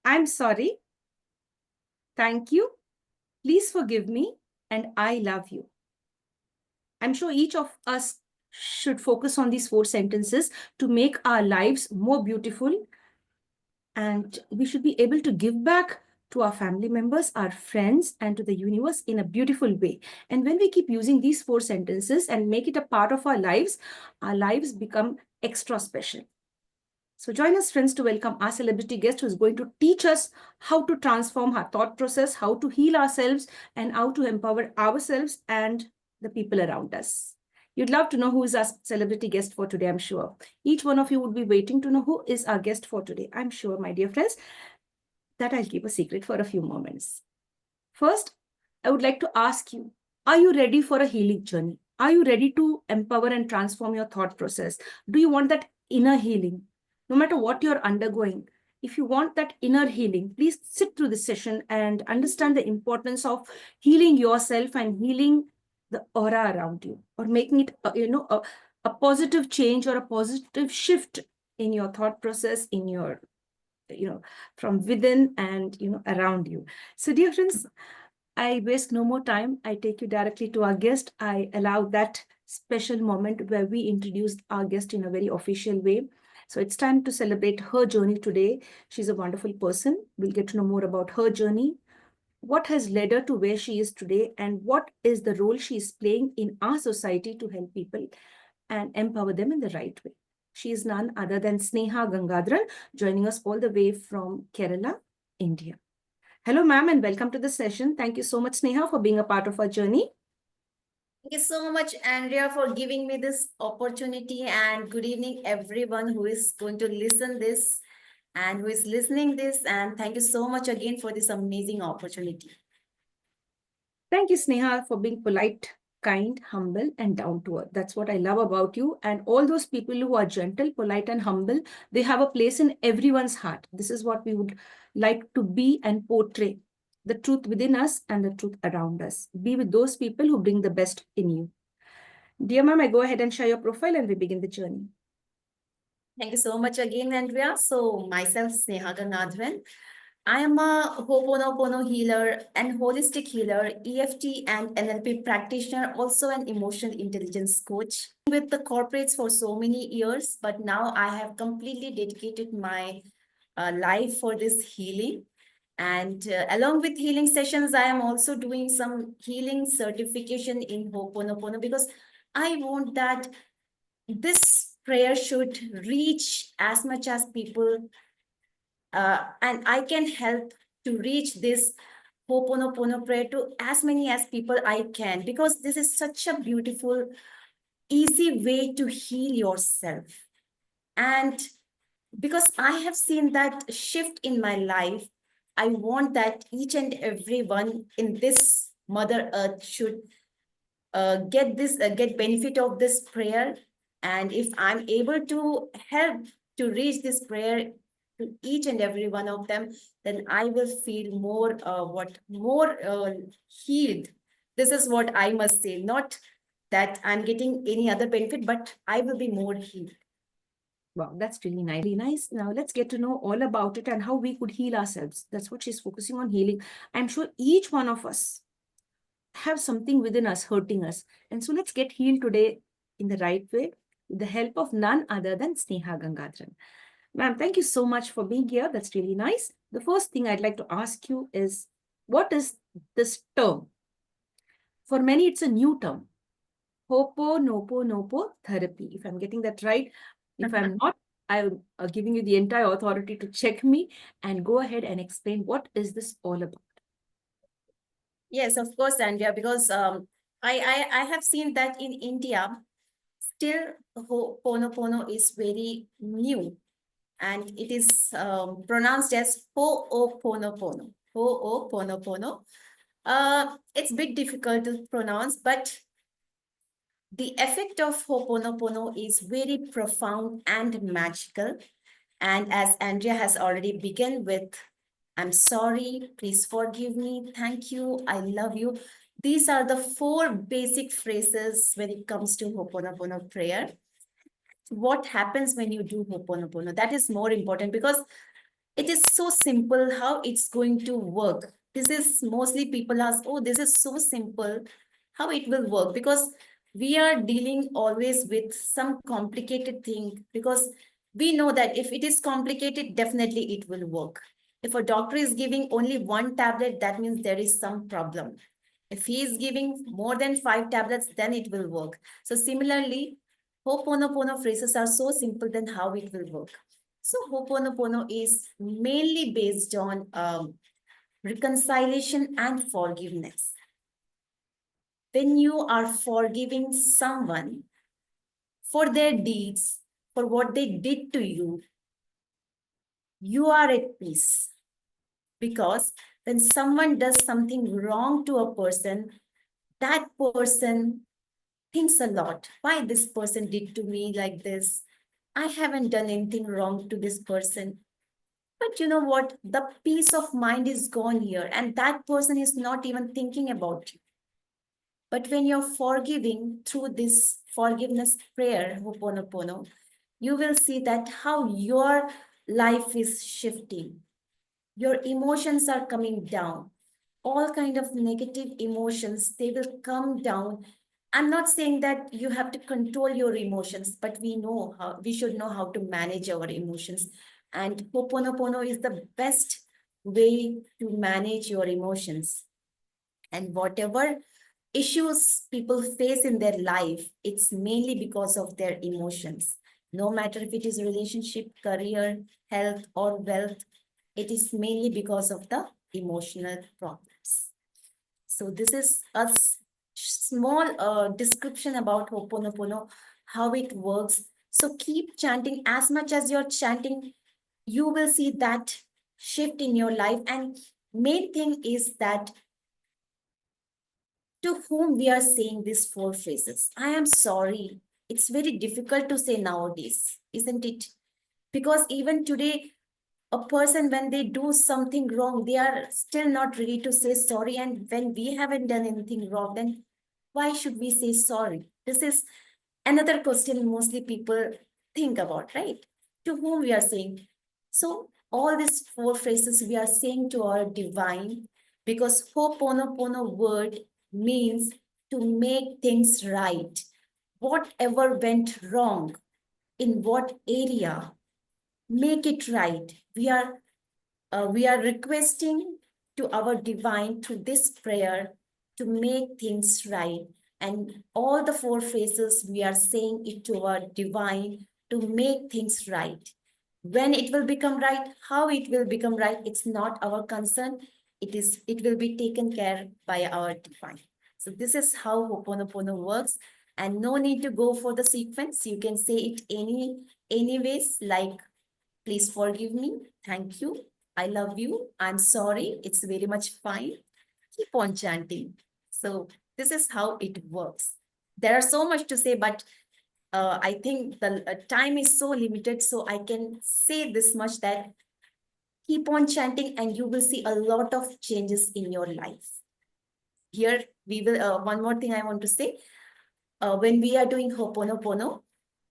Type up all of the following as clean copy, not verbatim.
I'm sorry, thank you, please forgive me, and I love you. I'm sure each of us should focus on these 4 sentences to make our lives more beautiful, and we should be able to give back to our family members, our friends, and to the universe in a beautiful way. And when we keep using these 4 sentences and make it a part of our lives become extra special. So join us, friends, to welcome our celebrity guest who is going to teach us how to transform our thought process, how to heal ourselves, and how to empower ourselves and the people around us. You'd love to know who is our celebrity guest for today, I'm sure. Each one of you would be waiting to know who is our guest for today. I'm sure, my dear friends, that I'll keep a secret for a few moments. First, I would like to ask you, are you ready for a healing journey? Are you ready to empower and transform your thought process? Do you want that inner healing? No matter what you're undergoing, if you want that inner healing, please sit through this session and understand the importance of healing yourself and healing the aura around you, or making it a positive change or a positive shift in your thought process, in your from within and around you. So dear friends, I waste no more time. I take you directly to our guest. I allow that special moment where we introduce our guest in a very official way. So it's time to celebrate her journey today. She's a wonderful person. We'll get to know more about her journey, what has led her to where she is today, and what is the role she is playing in our society to help people and empower them in the right way. She is none other than Snehaa Gangadharan, joining us all the way from Kerala, India. Hello, ma'am, and welcome to the session. Thank you so much, Sneha, for being a part of our journey. Thank you so much, Andrea, for giving me this opportunity, and good evening, everyone who is going to listen this and who is listening this. And thank you so much again for this amazing opportunity. Thank you, Sneha, for being polite, kind, humble, and down to earth. That's what I love about you. And all those people who are gentle, polite, and humble, they have a place in everyone's heart. This is what we would like to be and portray: the truth within us and the truth around us. Be with those people who bring the best in you. Dear ma'am, I go ahead and share your profile and we begin the journey. Thank you so much again, Andrea. So, myself, Snehaa Gangadharan. I am a Hooponopono healer and holistic healer, EFT and NLP practitioner, also an emotional intelligence coach. With the corporates for so many years, but now I have completely dedicated my life for this healing. And along with healing sessions, I am also doing some healing certification in Hooponopono, because I want that this prayer should reach as much as people, and I can help to reach this Hooponopono prayer to as many as people I can, because this is such a beautiful, easy way to heal yourself. And because I have seen that shift in my life, I want that each and everyone in this Mother Earth should get benefit of this prayer. And if I'm able to help to reach this prayer to each and every one of them, then I will feel more healed. This is what I must say, not that I'm getting any other benefit, but I will be more healed. Wow, that's really nice. Really nice. Now let's get to know all about it and how we could heal ourselves. That's what she's focusing on, healing. I'm sure each one of us have something within us hurting us. And so let's get healed today in the right way with the help of none other than Snehaa Gangadharan. Ma'am, thank you so much for being here. That's really nice. The first thing I'd like to ask you is, what is this term? For many, it's a new term. Hooponopono therapy. If I'm getting that right. If I'm not, I'm giving you the entire authority to check me and go ahead and explain what is this all about. Yes, of course, Andrea, because I have seen that in India, still Ponopono is very new, and it is pronounced as Hooponopono. Hooponopono. It's a bit difficult to pronounce, but the effect of Hooponopono is very profound and magical. And as Andrea has already begun with, I'm sorry, please forgive me, thank you, I love you. These are the 4 basic phrases when it comes to Hooponopono prayer. What happens when you do Hooponopono? That is more important, because It is so simple how it's going to work. This is mostly people ask, oh, this is so simple, how it will work? Because we are dealing always with some complicated thing, because we know that if it is complicated, definitely it will work. If a doctor is giving only one tablet, that means there is some problem. If he is giving more than 5 tablets, then it will work. So similarly, Ho'oponopono phrases are so simple, then how it will work. So Ho'oponopono is mainly based on reconciliation and forgiveness. When you are forgiving someone for their deeds, for what they did to you are at peace. Because when someone does something wrong to a person, that person thinks a lot. Why this person did to me like this? I haven't done anything wrong to this person. But you know what? The peace of mind is gone here, and that person is not even thinking about you. But when you're forgiving through this forgiveness prayer, Ho'oponopono, you will see that how your life is shifting. Your emotions are coming down. All kind of negative emotions, they will come down. I'm not saying that you have to control your emotions, but we should know how to manage our emotions. And Ho'oponopono is the best way to manage your emotions. And whatever issues people face in their life, it's mainly because of their emotions. No matter if it is relationship, career, health, or wealth, it is mainly because of the emotional problems. So this is a small description about Ho'oponopono, how it works. So keep chanting. As much as you're chanting, you will see that shift in your life. And main thing is that to whom we are saying these 4 phrases. I am sorry. It's very difficult to say nowadays, isn't it? Because even today, a person, when they do something wrong, they are still not ready to say sorry. And when we haven't done anything wrong, then why should we say sorry? This is another question mostly people think about, right? To whom we are saying. So all these 4 phrases we are saying to our divine, because Ho'oponopono word means to make things right. Whatever went wrong, in what area, make it right. We are requesting to our divine through this prayer to make things right. And all the 4 phrases, we are saying it to our divine to make things right. When it will become right, how it will become right, it's not our concern. It will be taken care by our divine. So this is how Ho'oponopono works. And no need to go for the sequence. You can say it anyways, like, please forgive me. Thank you. I love you. I'm sorry. It's very much fine. Keep on chanting. So this is how it works. There are so much to say, but I think the time is so limited. So I can say this much, that keep on chanting and you will see a lot of changes in your life. Here we will, one more thing I want to say. When we are doing Ho'oponopono,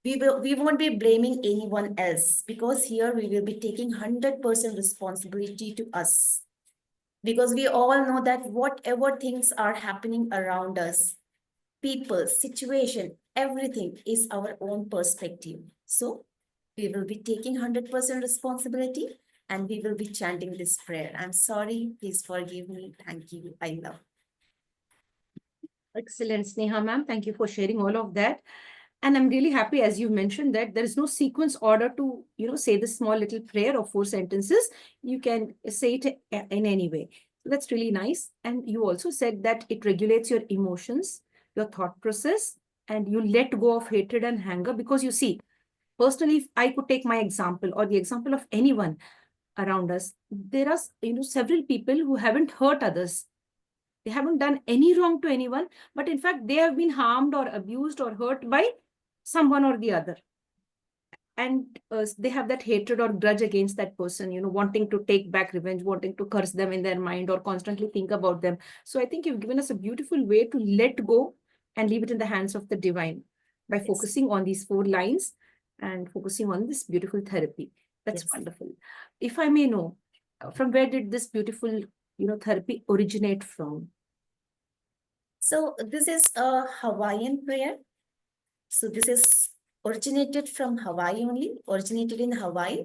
we won't be blaming anyone else, because here we will be taking 100% responsibility to us, because we all know that whatever things are happening around us, people, situation, everything is our own perspective. So we will be taking 100% responsibility, and we will be chanting this prayer. I'm sorry, please forgive me, thank you, I love. Excellent, Sneha ma'am. Thank you for sharing all of that. And I'm really happy, as you mentioned, that there is no sequence order to, say this small little prayer of 4 sentences. You can say it in any way. So that's really nice. And you also said that it regulates your emotions, your thought process, and you let go of hatred and anger. Because you see, personally, if I could take my example or the example of anyone around us, there are, several people who haven't hurt others. They haven't done any wrong to anyone, but in fact, they have been harmed or abused or hurt by someone or the other. And they have that hatred or grudge against that person, wanting to take back revenge, wanting to curse them in their mind or constantly think about them. So I think you've given us a beautiful way to let go and leave it in the hands of the divine by Yes. focusing on these 4 lines and focusing on this beautiful therapy. That's Yes. wonderful. If I may know, from where did this beautiful, therapy originate from? So this is a Hawaiian prayer. So this is originated from Hawaii only, originated in Hawaii.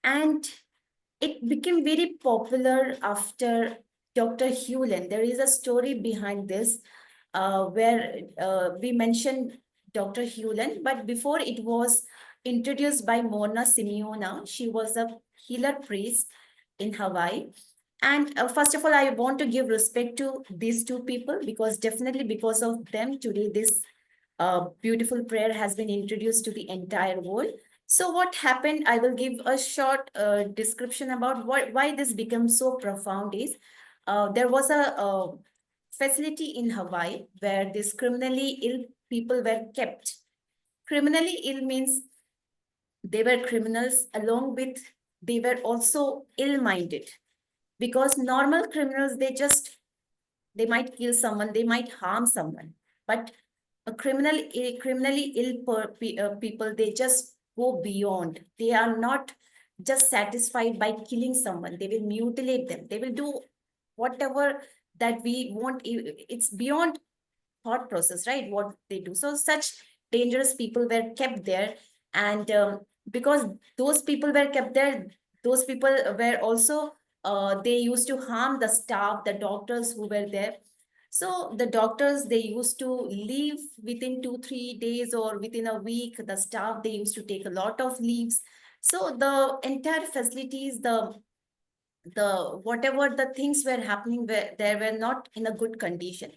And it became very popular after Dr. Hewlin. There is a story behind this where we mentioned Dr. Hewlin, but before it was introduced by Mona Simeona. She was a healer priest in Hawaii. And first of all, I want to give respect to these two people because definitely because of them, today this beautiful prayer has been introduced to the entire world. So what happened, I will give a short description about why this becomes so profound is there was a facility in Hawaii where these criminally ill people were kept. Criminally ill means they were criminals along with they were also ill-minded because normal criminals they might kill someone, they might harm someone, but criminally ill people, they just go beyond. They are not just satisfied by killing someone. They will mutilate them. They will do whatever that we want. It's beyond thought process, right? What they do. So such dangerous people were kept there, and because those people were kept there, those people were also they used to harm the staff, the doctors who were there. So the doctors, they used to leave within 2 3 days or within a week. The staff, they used to take a lot of leaves. So the entire facilities, the whatever the things were happening were they were not in a good condition.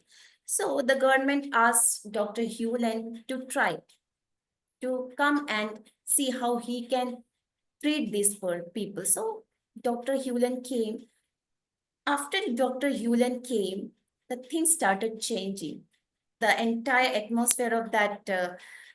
So the government asked Dr. Hewland to try to come and see how he can treat these poor people. So Dr. Hewland came. After Dr. Hewland came, the things started changing. The entire atmosphere of that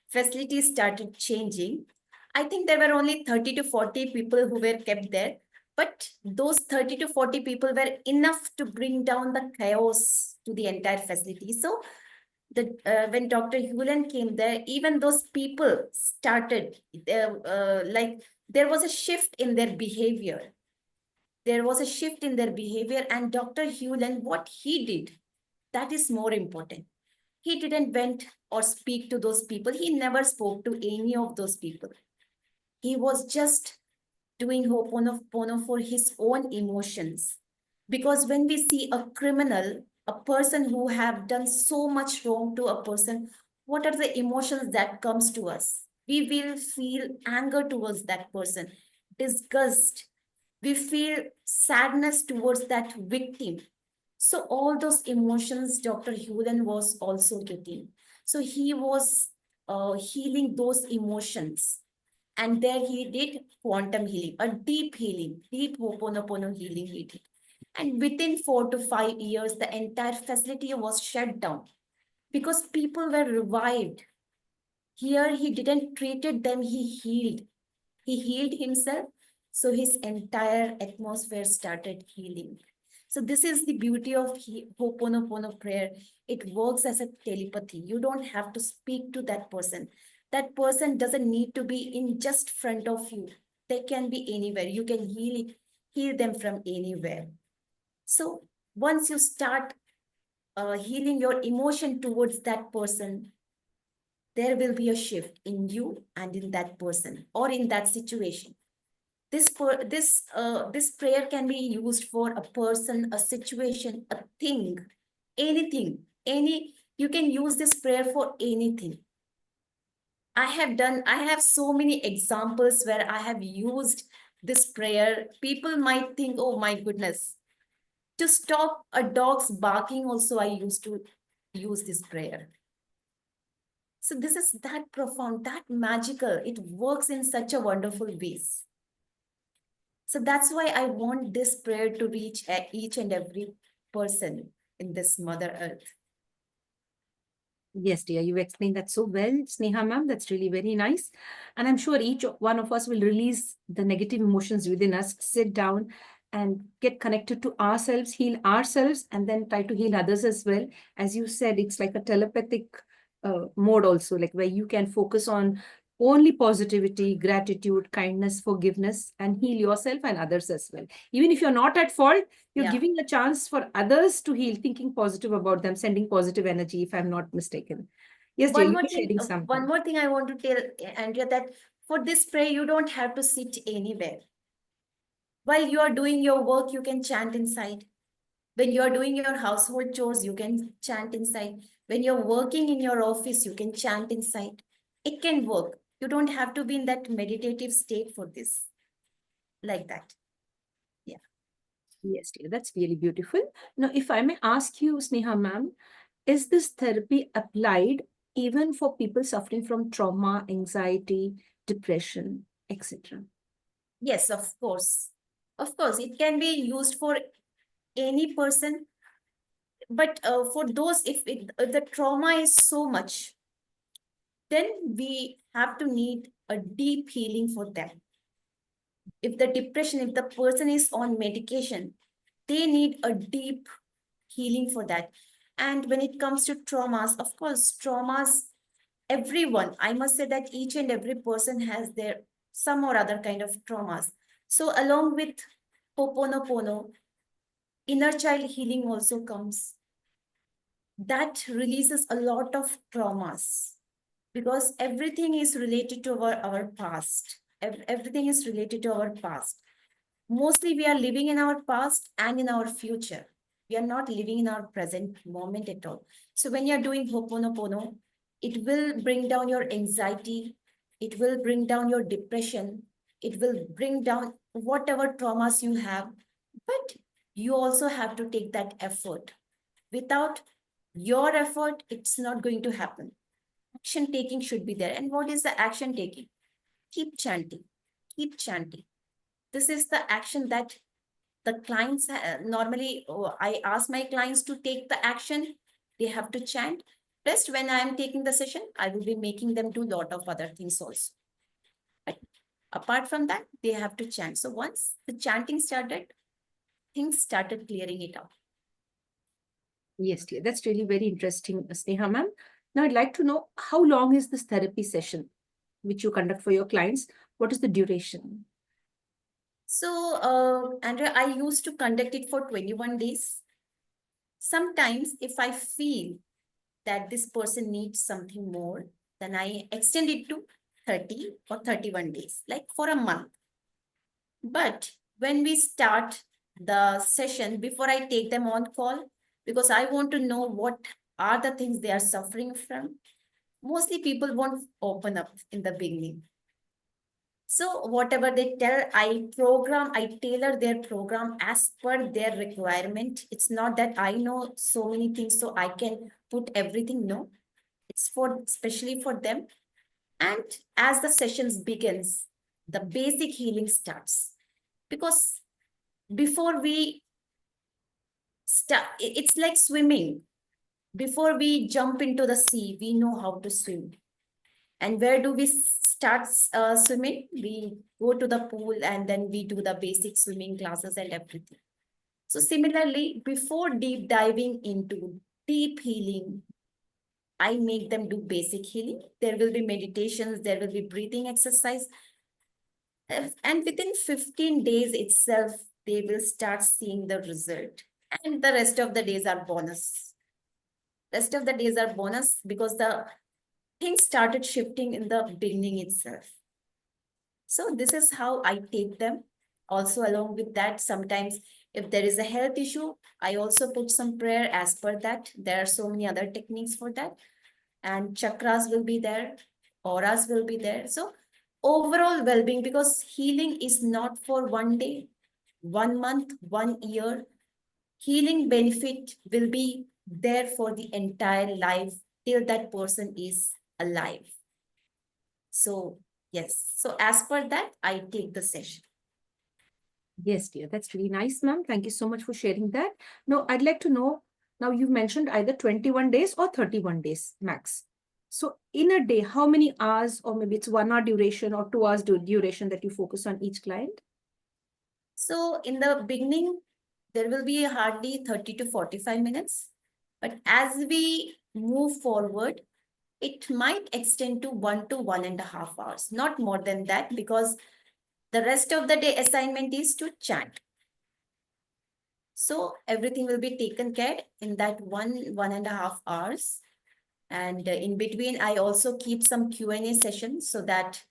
facility started changing. I think there were only 30 to 40 people who were kept there, but those 30 to 40 people were enough to bring down the chaos to the entire facility. So when Dr. Hewland came there, even those people started like there was a shift in their behavior. There was a shift in their behavior, and Dr. Hewland, what he did, that is more important. He didn't went or speak to those people. He never spoke to any of those people. He was just doing Ho'oponopono for his own emotions. Because when we see a criminal, a person who have done so much wrong to a person, what are the emotions that comes to us? We will feel anger towards that person, disgust. We feel sadness towards that victim. So all those emotions Dr. Hewlin was also getting. So he was healing those emotions. And there he did quantum healing, a deep healing, deep Ho'oponopono healing he did. And within 4 to 5 years, the entire facility was shut down because people were revived. Here he didn't treated them, he healed. He healed himself, so his entire atmosphere started healing. So this is the beauty of Ho'oponopono prayer. It works as a telepathy. You don't have to speak to that person. That person doesn't need to be in just front of you. They can be anywhere. You can heal them from anywhere. So once you start healing your emotion towards that person, there will be a shift in you and in that person or in that situation. This prayer can be used for a person, a situation, a thing, anything. You can use this prayer for anything. I have so many examples where I have used this prayer. People might think, oh my goodness, to stop a dog's barking also I used to use this prayer. So this is that profound, that magical. It works in such a wonderful ways. So that's why I want this prayer to reach each and every person in this Mother Earth. Yes, dear, you explained that so well, Sneha ma'am. That's really very nice. And I'm sure each one of us will release the negative emotions within us, sit down and get connected to ourselves, heal ourselves, and then try to heal others as well. As you said, it's like a telepathic mode also, like where you can focus on Only positivity, gratitude, kindness, forgiveness, and heal yourself and others as well. Even if you're not at fault, you're Yeah. giving a chance for others to heal, thinking positive about them, sending positive energy, if I'm not mistaken. Yes, dear, One you more were thing, sharing one something. more thing I want to tell Andrea, that for this prayer, you don't have to sit anywhere. While you are doing your work, you can chant inside. When you're doing your household chores, you can chant inside. When you're working in your office, you can chant inside. It can work. You don't have to be in that meditative state for this, like that. Yeah. Yes, dear, that's really beautiful. Now, if I may ask you, Sneha ma'am, is this therapy applied even for people suffering from trauma, anxiety, depression, etc.? Yes, of course. Of course, it can be used for any person, but for those, if the trauma is so much, then we have to need a deep healing for them. If the depression, if the person is on medication, they need a deep healing for that. And when it comes to traumas, of course, traumas, everyone, I must say that each and every person has their some or other kind of traumas. So along with Hoponopono, inner child healing also comes. That releases a lot of traumas because everything is related to our past. Everything is related to our past. Mostly we are living in our past and in our future. We are not living in our present moment at all. So when you're doing Hoponopono, it will bring down your anxiety. It will bring down your depression. It will bring down whatever traumas you have. But you also have to take that effort. Without your effort, it's not going to happen. Action taking should be there. And what is the action taking? Keep chanting. Keep chanting. This is the action that the clients normally, I ask my clients to take the action. They have to chant. Rest, when I am taking the session, I will be making them do a lot of other things also. But apart from that, they have to chant. So once the chanting started, things started clearing it out. Yes, dear. That's really very interesting, Sneha ma'am. Now, I'd like to know how long is this therapy session which you conduct for your clients? What is the duration? So, Andrea, I used to conduct it for 21 days. Sometimes, if I feel that this person needs something more, then I extend it to 30 or 31 days, like for a month. But when we start the session, before I take them on call, because I want to know what are the things they are suffering from, mostly people won't open up in the beginning. So whatever they tell, I tailor their program as per their requirement. It's not that I know so many things, so I can put everything. No, it's for especially for them. And as the sessions begins, the basic healing starts. Because before we start, it's like swimming. Before we jump into the sea, we know how to swim. And where do we start swimming? We go to the pool and then we do the basic swimming classes and everything. So similarly, before deep diving into deep healing, I make them do basic healing. There will be meditations, there will be breathing exercise. And within 15 days itself, they will start seeing the result. And the rest of the days are bonus. Rest of the days are bonus because the things started shifting in the beginning itself. So this is how I take them. Also, along with that, sometimes if there is a health issue, I also put some prayer as per that. There are so many other techniques for that. And chakras will be there, auras will be there. So overall well-being, because healing is not for one day, 1 month, 1 year. Healing benefit will be there for the entire life till that person is alive. So yes, so as per that, I take the session. Yes, dear. That's really nice, ma'am. Thank you so much for sharing that. Now, I'd like to know, now you've mentioned either 21 days or 31 days max. So in a day, how many hours, or maybe it's 1 hour duration or 2 hours duration that you focus on each client? So in the beginning, there will be hardly 30 to 45 minutes. But as we move forward, it might extend to 1 to 1.5 hours, not more than that, because the rest of the day assignment is to chant. So everything will be taken care in that 1.5 hours. And in between, I also keep some Q&A sessions so that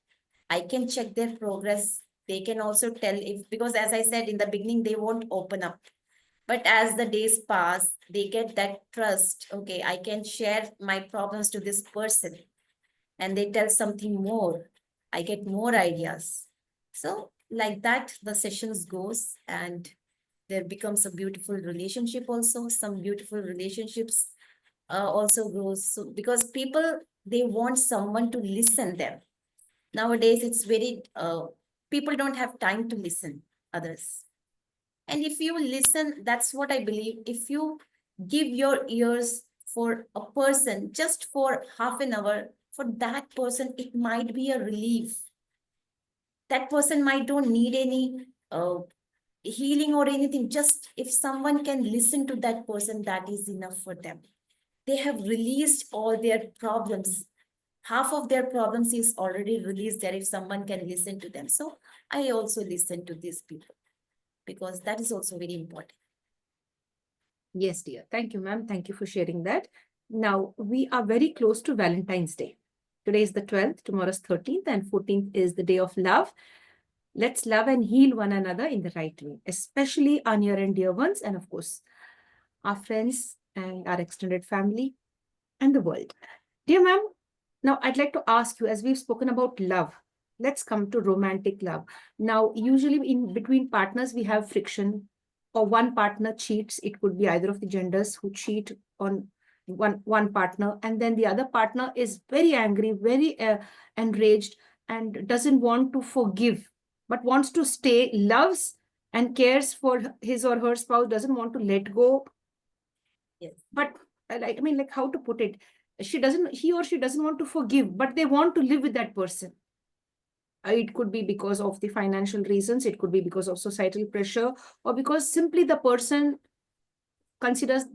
I can check their progress. They can also tell if, because as I said in the beginning, they won't open up. But as the days pass, they get that trust. Okay, I can share my problems to this person and they tell something more. I get more ideas. So like that, the sessions goes and there becomes a beautiful relationship also. Some beautiful relationships also grows. So because people, they want someone to listen them. Nowadays, it's very, people don't have time to listen others. And if you listen, that's what I believe. If you give your ears for a person just for half an hour, for that person, it might be a relief. That person might don't need any healing or anything. Just if someone can listen to that person, that is enough for them. They have released all their problems. Half of their problems is already released there if someone can listen to them. So I also listen to these people because that is also very important. Yes, dear. Thank you, ma'am. Thank you for sharing that. Now, we are very close to Valentine's Day. Today is the 12th, tomorrow is 13th, and 14th is the day of love. Let's love and heal one another in the right way, especially our near and dear ones, and of course, our friends and our extended family and the world. Dear ma'am, now I'd like to ask you, as we've spoken about love, let's come to romantic love. Now, usually in between partners, we have friction, or one partner cheats. It could be either of the genders who cheat on one partner, and then the other partner is very angry, very enraged, and doesn't want to forgive, but wants to stay, loves and cares for his or her spouse, doesn't want to let go. Yes. But like, I mean, like, how to put it? He or she doesn't want to forgive, but they want to live with that person. It could be because of the financial reasons, it could be because of societal pressure, or because simply the person considers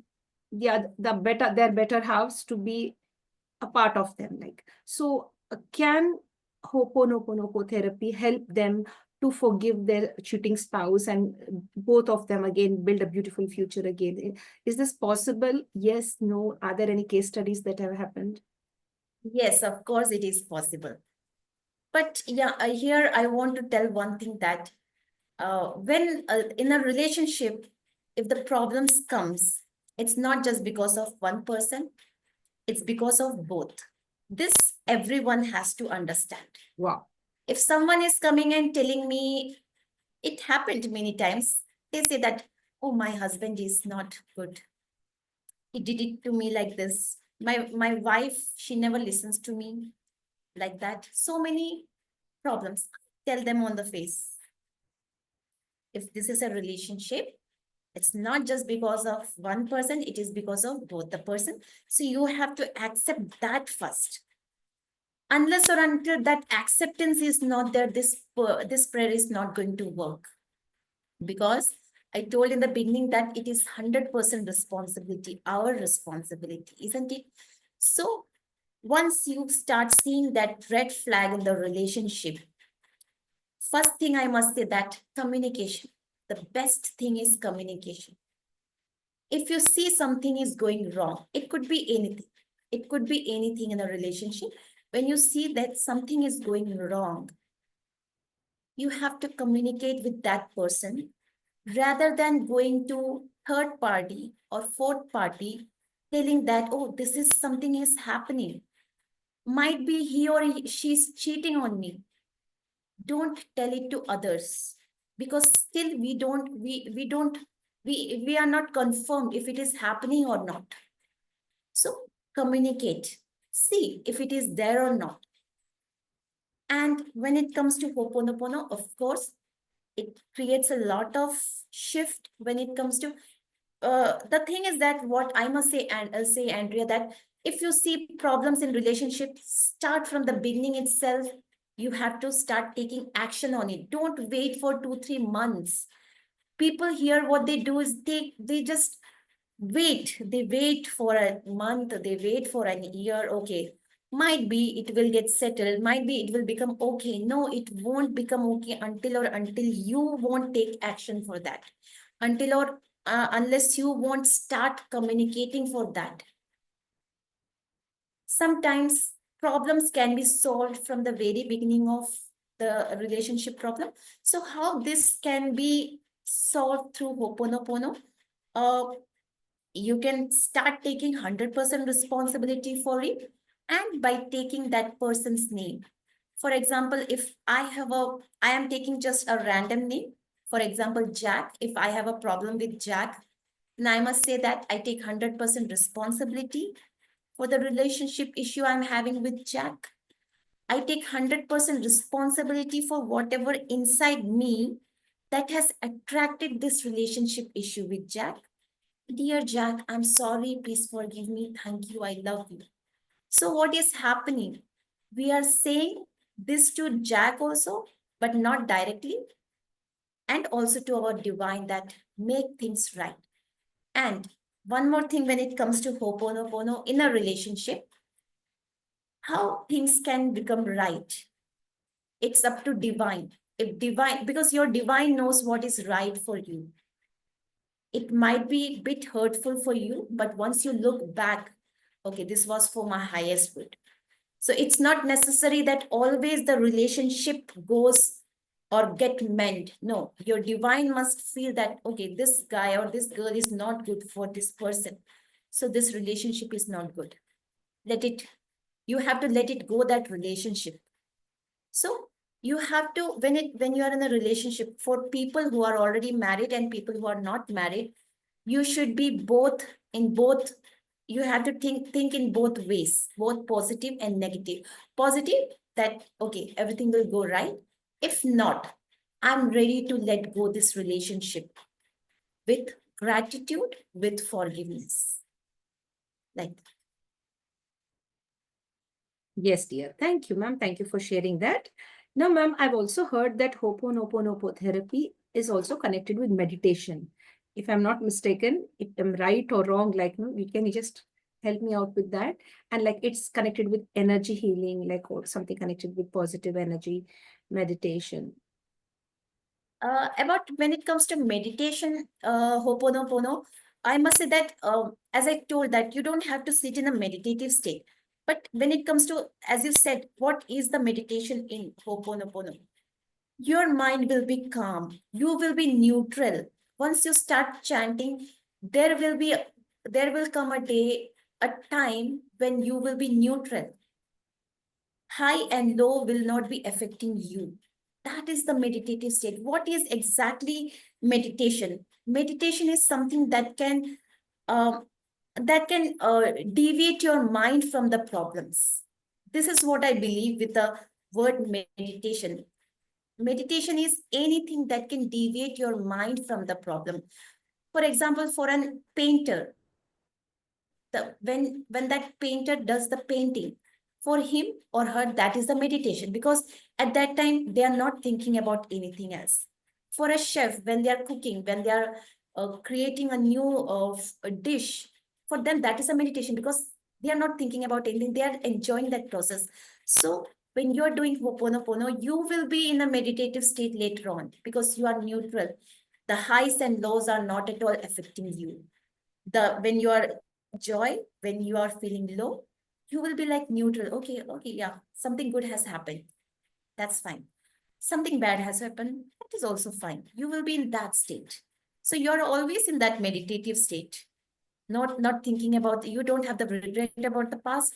their better halves to be a part of them. Like, so can Hoponopono therapy help them to forgive their cheating spouse and both of them again build a beautiful future again? Is this possible? Yes, no? Are there any case studies that have happened? Yes, of course it is possible. But yeah, here I want to tell one thing that when in a relationship, if the problems comes, it's not just because of one person, it's because of both. This everyone has to understand. Wow. If someone is coming and telling me, it happened many times, they say that, oh, my husband is not good. He did it to me like this. My wife, she never listens to me like that. So many problems. Tell them on the face. If this is a relationship, it's not just because of one person, it is because of both the person. So you have to accept that first. Unless or until that acceptance is not there, this prayer is not going to work. Because I told in the beginning that it is 100% responsibility, our responsibility, isn't it? So once you start seeing that red flag in the relationship, first thing I must say that communication. The best thing is communication. If you see something is going wrong, it could be anything. It could be anything in a relationship. When you see that something is going wrong, you have to communicate with that person rather than going to third party or fourth party telling that, oh, this is something is happening. Might be he or she's cheating on me. Don't tell it to others because still we are not confirmed if it is happening or not. So communicate, see if it is there or not. And when it comes to Hoponopono, of course, it creates a lot of shift when it comes to the thing is that what I must say, and say, Andrea, that if you see problems in relationships, start from the beginning itself. You have to start taking action on it. Don't wait for 2 3 months. People here, what they do is they just wait. They wait for a month. They wait for an year. Okay, Might be it will get settled, might be it will become okay. No, it won't become okay until you won't take action for that, unless you won't start communicating for that. Sometimes problems can be solved from the very beginning of the relationship problem. So how this can be solved through Hoponopono? Uh, you can start taking 100% responsibility for it, and by taking that person's name. For example, if I am taking just a random name, for example, Jack. If I have a problem with Jack, then I must say that I take 100% responsibility for the relationship issue I'm having with Jack. I take 100% responsibility for whatever inside me that has attracted this relationship issue with Jack. Dear Jack, I'm sorry. Please forgive me. Thank you. I love you. So, what is happening? We are saying this to Jack also, but not directly, and also to our divine that make things right. And one more thing when it comes to Hoponopono in a relationship, how things can become right. It's up to divine. If divine, because your divine knows what is right for you. It might be a bit hurtful for you, but once you look back, okay, this was for my highest good. So it's not necessary that always the relationship goes or get mend. No, your divine must feel that, okay, this guy or this girl is not good for this person. So this relationship is not good. Let it, you have to let it go, that relationship. So you have to, when you are in a relationship, for people who are already married and people who are not married, you should be both in both. You have to think in both ways, both positive and negative. Positive, that okay, everything will go right. If not, I'm ready to let go this relationship with gratitude, with forgiveness. Like, Yes, dear. Thank you, ma'am. Thank you for sharing that. Now, ma'am, I've also heard that Hoponopono therapy is also connected with meditation. If I'm not mistaken, if I'm right or wrong, like, no, you can just help me out with that. And like, it's connected with energy healing, like, or something connected with positive energy, meditation. about when it comes to meditation, Hoponopono, I must say that, as I told, that you don't have to sit in a meditative state. But when it comes to, as you said, what is the meditation in Hoponopono? Your mind will be calm. You will be neutral. Once you start chanting, there will be, there will come a day, a time when you will be neutral. High and low will not be affecting you. That is the meditative state. What is exactly meditation? Meditation is something um, that can deviate your mind from the problems. This is what I believe with the word meditation. Meditation is anything that can deviate your mind from the problem. For example, for an painter, when that painter does the painting, for him or her, that is the meditation, because at that time they are not thinking about anything else. For a chef, when they are cooking, when they are creating a new dish, for them that is a meditation, because they are not thinking about anything, they are enjoying that process. So when you are doing Ho'oponopono, you will be in a meditative state later on, because you are neutral. The highs and lows are not at all affecting you. The when you are joy, when you are feeling low, you will be like neutral. Okay, yeah, something good has happened, that's fine. Something bad has happened, that is also fine. You will be in that state. So you're always in that meditative state, not thinking about, you don't have the regret about the past.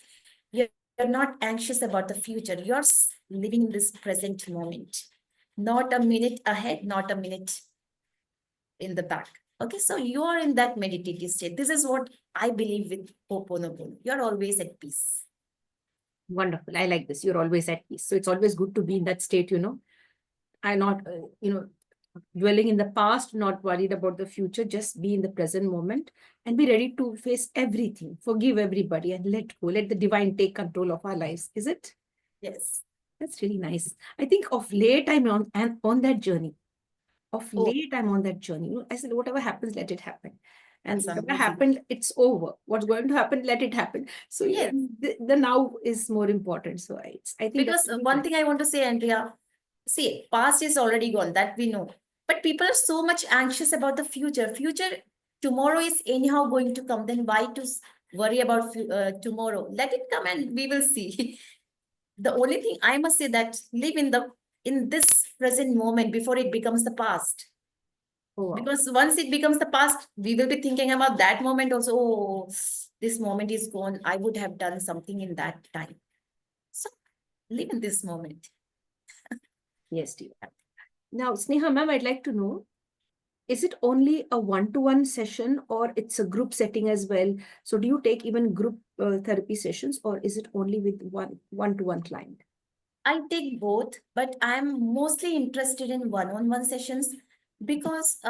You're not anxious about the future. Living in this present moment, not a minute ahead, not a minute in the back. Okay, so you are in that meditative state. This is what I believe with Ho'oponopono. You're always at peace. Wonderful. I like this. You're always at peace. So it's always good to be in that state, I'm not, dwelling in the past, not worried about the future, just be in the present moment and be ready to face everything, forgive everybody and let go, let the divine take control of our lives. Is it? Yes. That's really nice. I think of late I'm on and on that journey. Of Oh, late I'm on that journey. I said, whatever happens, let it happen. And That's whatever amazing. happened, it's over. What's going to happen, let it happen. So Yes. the now is more important. So I think Because that's really one nice. thing I want to say, Andrea, see, past is already gone, that we know. But people are so much anxious about the future. Future, tomorrow is anyhow going to come. Then why to worry about tomorrow? Let it come and we will see. The only thing I must say that live in this present moment before it becomes the past. Oh, wow. Because once it becomes the past, we will be thinking about that moment also. Oh, this moment is gone. I would have done something in that time. So live in this moment. Yes, dear. Now, Sneha ma'am, I'd like to know, is it only a one-to-one session or it's a group setting as well? So do you take even group therapy sessions, or is it only with one-to-one client? I take both, but I'm mostly interested in one-on-one sessions because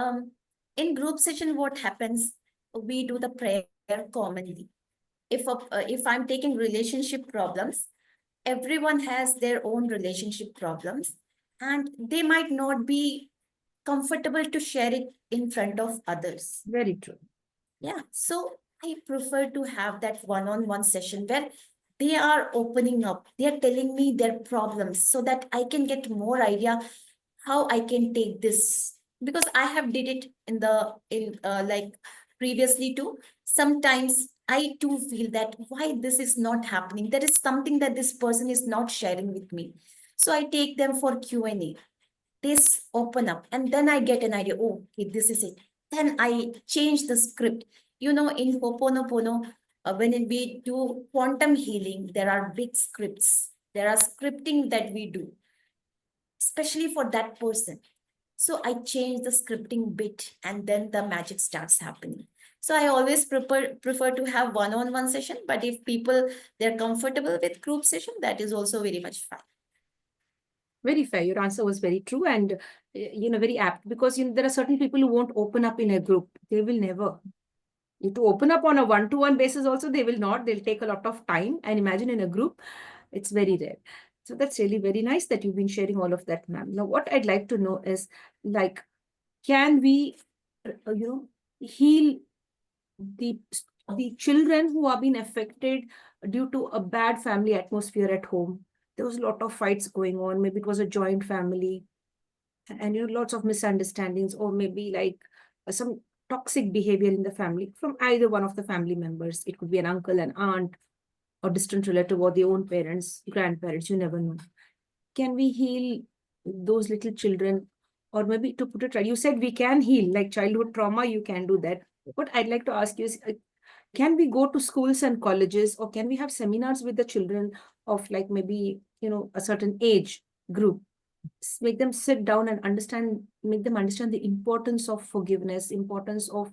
in group session, what happens? We do the prayer commonly. If I'm taking relationship problems, everyone has their own relationship problems, and they might not be comfortable to share it in front of others. Very true. Yeah, so I prefer to have that one-on-one session where they are opening up, they are telling me their problems so that I can get more idea how I can take this, because I have did it in like previously too. Sometimes I too feel that why this is not happening. There is something that this person is not sharing with me. So I take them for Q&A. This open up, and then I get an idea. Oh, okay, this is it. Then I change the script. You know, in Hooponopono, when we do quantum healing, there are big scripts. There are scripting that we do, especially for that person. So I change the scripting bit, and then the magic starts happening. So I always prefer to have one-on-one session, but if people they're comfortable with group session, that is also very much fine. Very fair. Your answer was very true and very apt, because there are certain people who won't open up in a group. They will never. To open up on a one-to-one basis also, they will not. They'll take a lot of time. And imagine in a group, it's very rare. So that's really very nice that you've been sharing all of that, ma'am. Now, what I'd like to know is, like, can we, heal the the children who are being affected due to a bad family atmosphere at home? There was a lot of fights going on. Maybe it was a joint family, and lots of misunderstandings, or maybe like some toxic behavior in the family from either one of the family members. It could be an uncle, an aunt, or distant relative, or their own parents, grandparents. You never know. Can we heal those little children? Or maybe, to put it right, you said we can heal like childhood trauma. You can do that. What I'd like to ask you is, can we go to schools and colleges, or can we have seminars with the children of, like, maybe a certain age group, make them sit down and make them understand the importance of forgiveness, importance of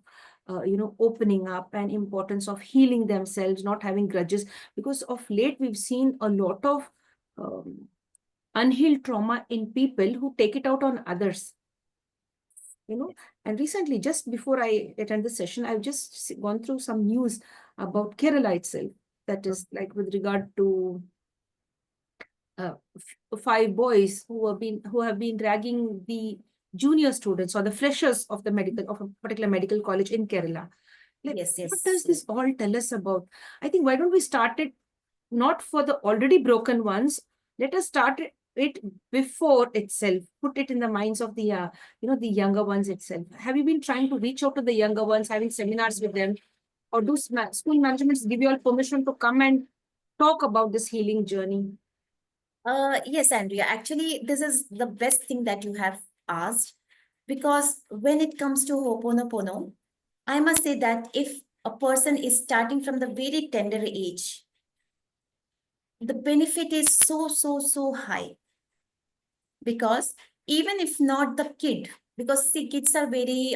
opening up, and importance of healing themselves, not having grudges? Because of late we've seen a lot of unhealed trauma in people who take it out on others. And recently, just before I attend the session, I've just gone through some news about Kerala itself, that is, like, with regard to uh, five boys who have been dragging the junior students or the freshers of a particular medical college in Kerala. Like, Yes, what yes. does this all tell us about? I think, why don't we start it not for the already broken ones? Let us start it before itself. Put it in the minds of the younger ones itself. Have you been trying to reach out to the younger ones, having seminars with them, or do school managements give you all permission to come and talk about this healing journey? Yes, Andrea. Actually, this is the best thing that you have asked, because when it comes to Ho'oponopono, I must say that if a person is starting from the very tender age, the benefit is so high, because even if not the kid, because see, kids are very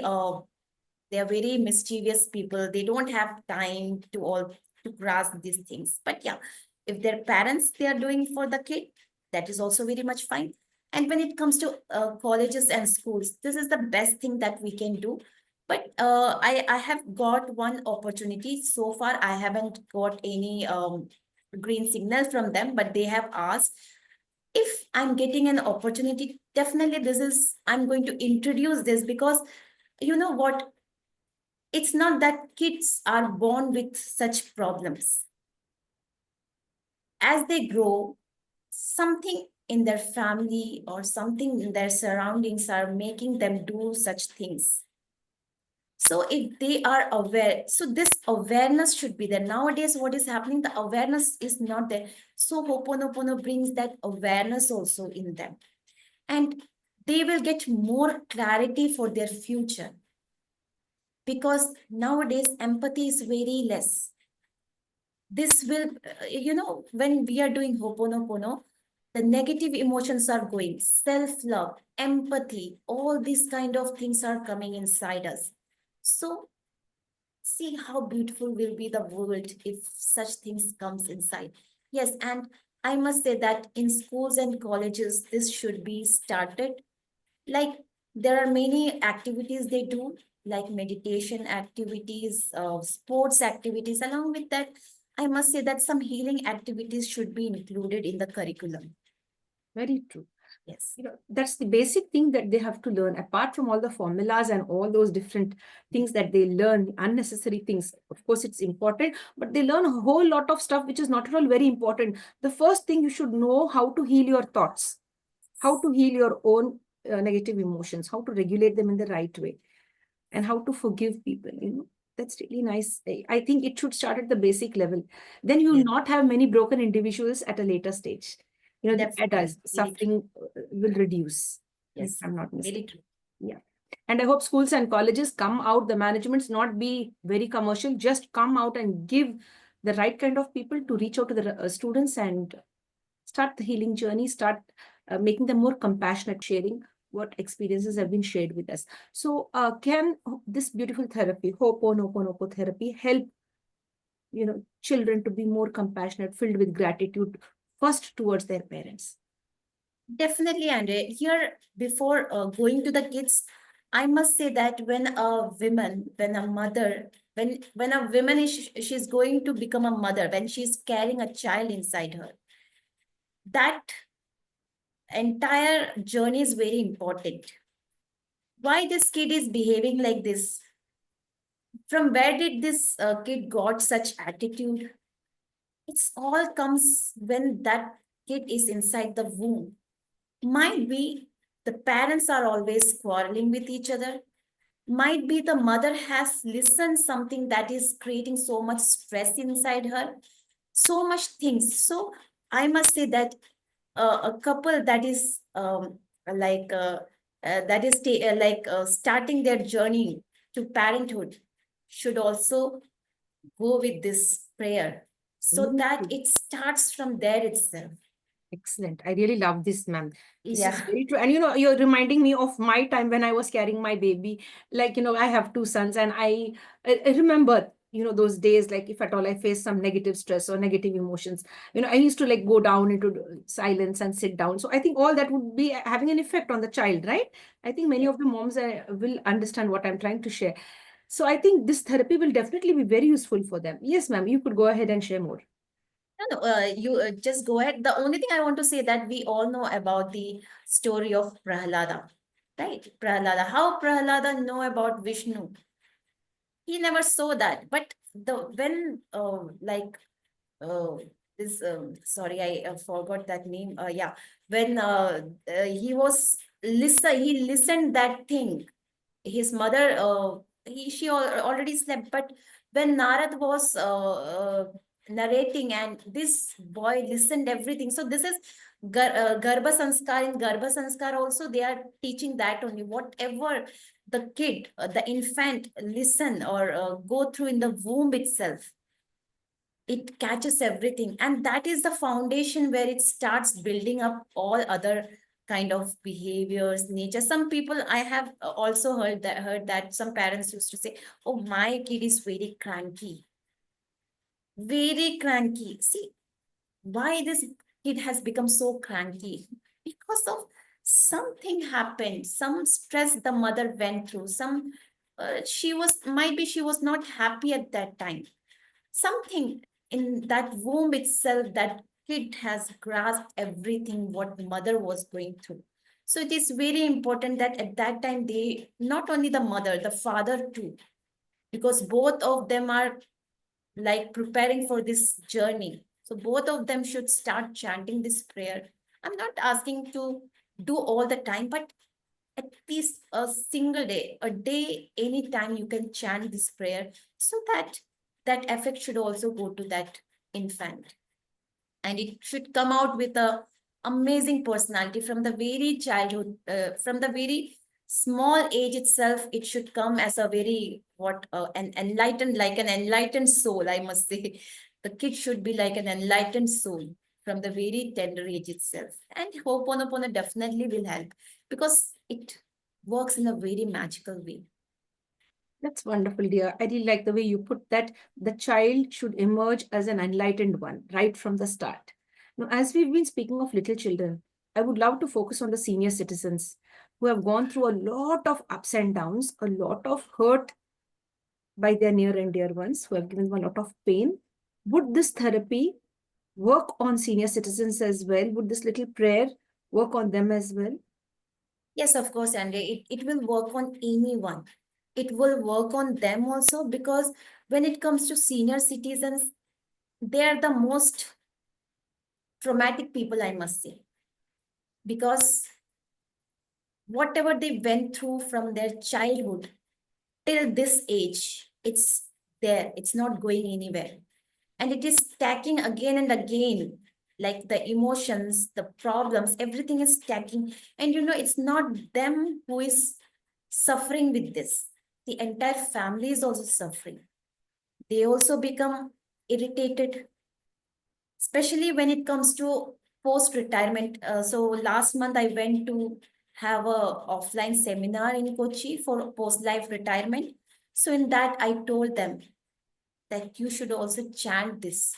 they are very mischievous people. They don't have time to grasp these things. But yeah, if their parents they are doing for the kid, that is also very much fine. And when it comes to colleges and schools, this is the best thing that we can do. But I have got one opportunity so far. I haven't got any green signal from them, but they have asked if I'm getting an opportunity. Definitely, I'm going to introduce this, because you know what? It's not that kids are born with such problems. As they grow, something in their family or something in their surroundings are making them do such things. So if they are aware, so this awareness should be there. Nowadays, what is happening? The awareness is not there. So Ho'oponopono brings that awareness also in them. And they will get more clarity for their future. Because nowadays, empathy is very less. This will, when we are doing Ho'oponopono, the negative emotions are going, self-love, empathy, all these kind of things are coming inside us. So see how beautiful will be the world if such things comes inside. Yes, and I must say that in schools and colleges, this should be started. Like there are many activities they do, like meditation activities, sports activities. Along with that, I must say that some healing activities should be included in the curriculum. Very true. Yes, That's the basic thing that they have to learn, apart from all the formulas and all those different things that they learn, unnecessary things. Of course, it's important, but they learn a whole lot of stuff which is not at all very important. The first thing, you should know how to heal your thoughts, how to heal your own negative emotions, how to regulate them in the right way, and how to forgive people. That's really nice. I think it should start at the basic level. Then you will yes, not have many broken individuals at a later stage. The definitely. adults Very true. suffering will reduce, if Yes, I'm not very mistaken. true. Yeah. And I hope schools and colleges come out, the managements not be very commercial, just come out and give the right kind of people to reach out to the students and start the healing journey, start making them more compassionate, sharing what experiences have been shared with us. So can this beautiful therapy, Ho'oponopono therapy, help children to be more compassionate, filled with gratitude, first towards their parents? Definitely, Andre. Here, before going to the kids, I must say that when a woman, when a mother, when a woman is she's going to become a mother, when she's carrying a child inside her, that entire journey is very important. Why this kid is behaving like this? From where did this kid got such attitude? It's all comes when that kid is inside the womb. Might be the parents are always quarreling with each other. Might be the mother has listened something that is creating so much stress inside her, so much things. So I must say that a couple that is like that is starting their journey to parenthood should also go with this prayer so Very that true. it starts from there itself. Excellent. I really love this, ma'am. This is Yeah. very true. And you're reminding me of my time when I was carrying my baby. Like, I have two sons, and I remember, those days, like if at all I face some negative stress or negative emotions, I used to like go down into silence and sit down. So I think all that would be having an effect on the child, right? I think many Yes. of the moms will understand what I'm trying to share. So I think this therapy will definitely be very useful for them. Yes, ma'am, you could go ahead and share more. No, you just go ahead. The only thing I want to say that we all know about the story of Prahlada, right? Prahlada, how Prahlada know about Vishnu? He never saw that. But the when uh, this sorry, I forgot that name. Yeah, when he was he listened that thing. His mother, already slept, but when Narad was narrating and this boy listened everything. So this is Garbha Sanskar. In Garbha Sanskar also they are teaching that only whatever the kid, the infant listen or go through in the womb itself, it catches everything, and that is the foundation where it starts building up all other kind of behaviors, nature. Some people I have also heard that some parents used to say, oh, my kid is very cranky, very cranky. See why this kid has become so cranky? Because of something happened, some stress the mother went through, some she was, might be she was not happy at that time, something in that womb itself, that kid has grasped everything what mother was going through. So it is very important that at that time they, not only the mother, the father too, because both of them are like preparing for this journey. So both of them should start chanting this prayer. I'm not asking to do all the time, but at least a single day, a day, anytime you can chant this prayer, so that that effect should also go to that infant. And it should come out with a amazing personality from the very childhood, from the very small age itself. It should come as a very what an enlightened, like an enlightened soul, I must say. The kid should be like an enlightened soul from the very tender age itself. And Ho'oponopono definitely will help because it works in a very magical way. That's wonderful, dear. I really like the way you put that. The child should emerge as an enlightened one right from the start. Now, as we've been speaking of little children, I would love to focus on the senior citizens who have gone through a lot of ups and downs, a lot of hurt by their near and dear ones, who have given them a lot of pain. Would this therapy work on senior citizens as well? Would this little prayer work on them as well? Yes, of course, Andre. It will work on anyone. It will work on them also because when it comes to senior citizens, they are the most traumatic people, I must say, because whatever they went through from their childhood till this age, it's there, it's not going anywhere. And it is stacking again and again, like the emotions, the problems, everything is stacking. And it's not them who is suffering with this, the entire family is also suffering. They also become irritated, especially when it comes to post retirement. So last month I went to have a offline seminar in Kochi for post life retirement. So in that I told them that you should also chant this,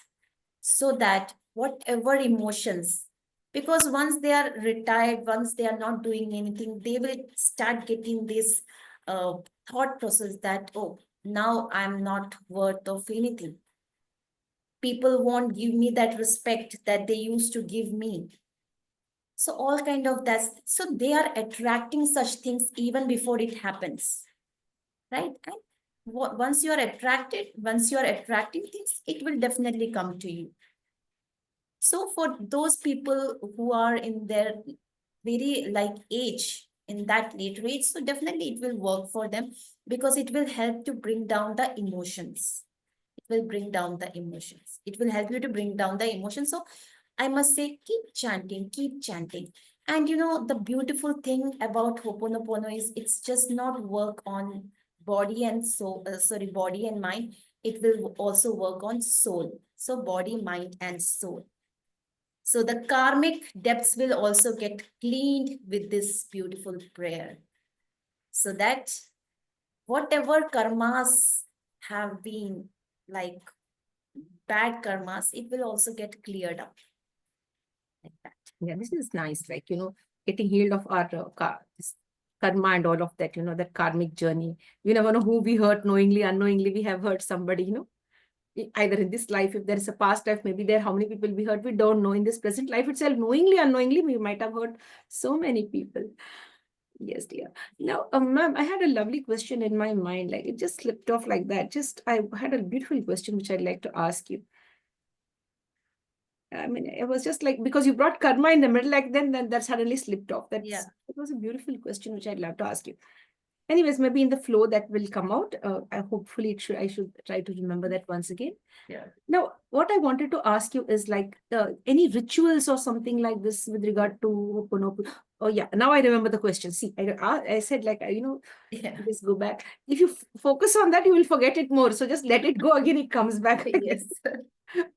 so that whatever emotions, because once they are retired, once they are not doing anything, they will start getting this uh, thought process that, oh, now I'm not worth of anything, people won't give me that respect that they used to give me. So all kind of that, so they are attracting such things even before it happens, right? And once you are attracted, once you are attracting things, it will definitely come to you. So for those people who are in their very like age, in that later age, so definitely it will work for them because it will help to bring down the emotions. It will bring down the emotions. It will help you to bring down the emotions. So I must say, keep chanting, keep chanting. And the beautiful thing about Hoponopono is it's just not work on body and soul, body and mind. It will also work on soul. So body, mind, and soul. So the karmic depths will also get cleaned with this beautiful prayer. So that whatever karmas have been like bad karmas, it will also get cleared up like that. Yeah, this is nice. Like, getting healed of our this karma and all of that, that karmic journey. You never know who we hurt knowingly, unknowingly. We have hurt somebody, either in this life, if there is a past life, maybe there, how many people we hurt, we don't know. In this present life itself, knowingly, unknowingly, we might have hurt so many people. Yes, dear. Now, ma'am, I had a lovely question in my mind. Like, it just slipped off like that. I had a beautiful question which I'd like to ask you. I mean, it was just like, because you brought karma in the middle, like then that suddenly slipped off. Yeah. It was a beautiful question which I'd love to ask you. Anyways, maybe in the flow that will come out. Hopefully, I should try to remember that once again. Yeah. Now, what I wanted to ask you is like any rituals or something like this with regard to Ponopono. Oh yeah, now I remember the question. See, I said like Yeah. just go back. If you focus on that, you will forget it more. So just let it go again. It comes back. Yes.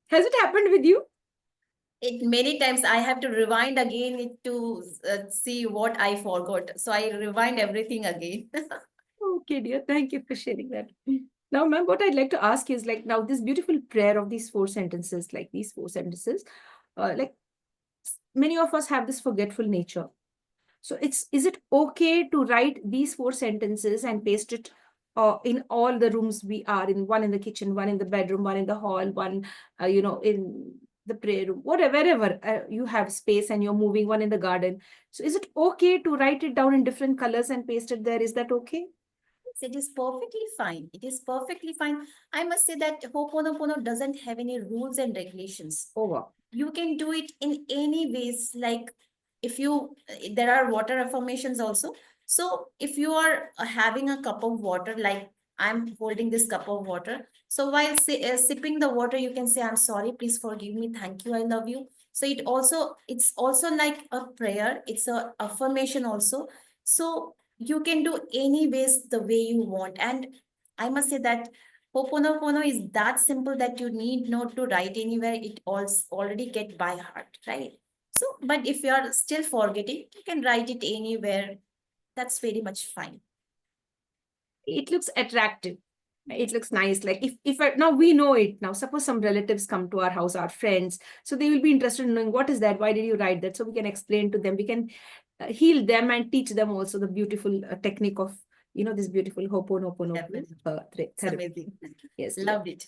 Has it happened with you? It many times I have to rewind again it to see what I forgot. So I rewind everything again. Okay, dear. Thank you for sharing that. Now, ma'am, what I'd like to ask is like now this beautiful prayer of these four sentences, like these four sentences, like many of us have this forgetful nature. So is it okay to write these four sentences and paste it in all the rooms we are in, one in the kitchen, one in the bedroom, one in the hall, one, in the prayer room, whatever, wherever you have space and you're moving, one in the garden. So is it okay to write it down in different colors and paste it there? Is that okay? It is perfectly fine. It is perfectly fine. I must say that Ho'oponopono doesn't have any rules and regulations. Oh, wow. You can do it in any ways. Like if you, there are water affirmations also. So if you are having a cup of water, like I'm holding this cup of water. So while sipping the water, you can say, I'm sorry, please forgive me. Thank you. I love you. So it's also like a prayer. It's a affirmation also. So you can do any ways the way you want. And I must say that Ho'oponopono is that simple that you need not to write anywhere. It already get by heart, right? So, but if you are still forgetting, you can write it anywhere. That's very much fine. It looks attractive. It looks nice. Like now we know it now. Suppose some relatives come to our house, our friends, so they will be interested in knowing what is that. Why did you write that? So we can explain to them. We can heal them and teach them also the beautiful technique of this beautiful Ho'oponopono Definitely. It's therapy. amazing. Yes, dear. Loved it.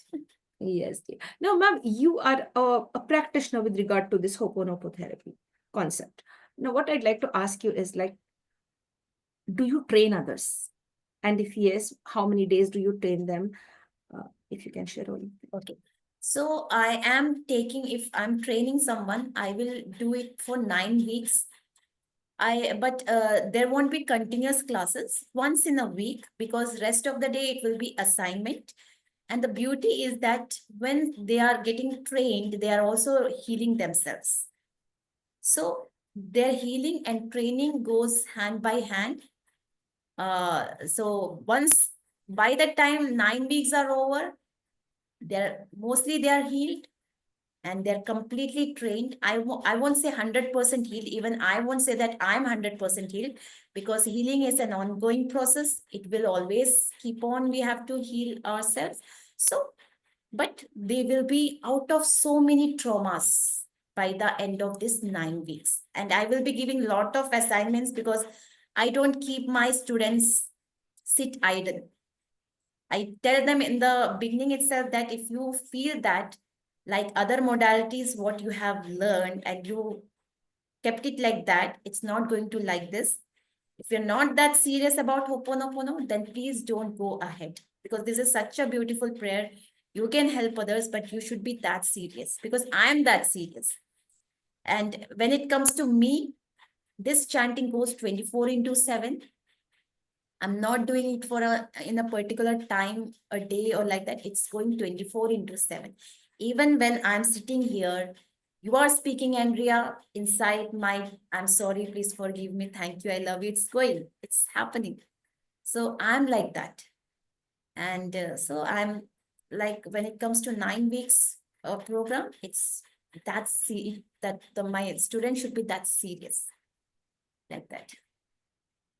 Yes, dear. Now, ma'am, you are a practitioner with regard to this Ho'oponopono therapy concept. Now, what I'd like to ask you is like, do you train others? And if yes, how many days do you train them? If you can share all. Okay. So I am taking, if I'm training someone, I will do it for 9 weeks. But there won't be continuous classes once in a week because rest of the day it will be assignment. And the beauty is that when they are getting trained, they are also healing themselves. So their healing and training goes hand by hand. So once by the time 9 weeks are over, they are healed and they're completely trained. I won't say 100% healed. Even I won't say that I'm 100% healed because healing is an ongoing process. It will always keep on. We have to heal ourselves. So, but they will be out of so many traumas by the end of this 9 weeks. And I will be giving a lot of assignments because I don't keep my students sit idle. I tell them in the beginning itself that if you feel that like other modalities, what you have learned and you kept it like that, it's not going to like this. If you're not that serious about Ho'oponopono, then please don't go ahead because this is such a beautiful prayer. You can help others, but you should be that serious because I am that serious. And when it comes to me, this chanting goes 24/7. I'm not doing it for in a particular time, a day or like that. It's going 24/7. Even when I'm sitting here, you are speaking, Andrea, inside my, I'm sorry, please forgive me. Thank you. I love you. It's going, it's happening. So I'm like that. And so I'm like, when it comes to 9 weeks program, it's that my student should be that serious like that.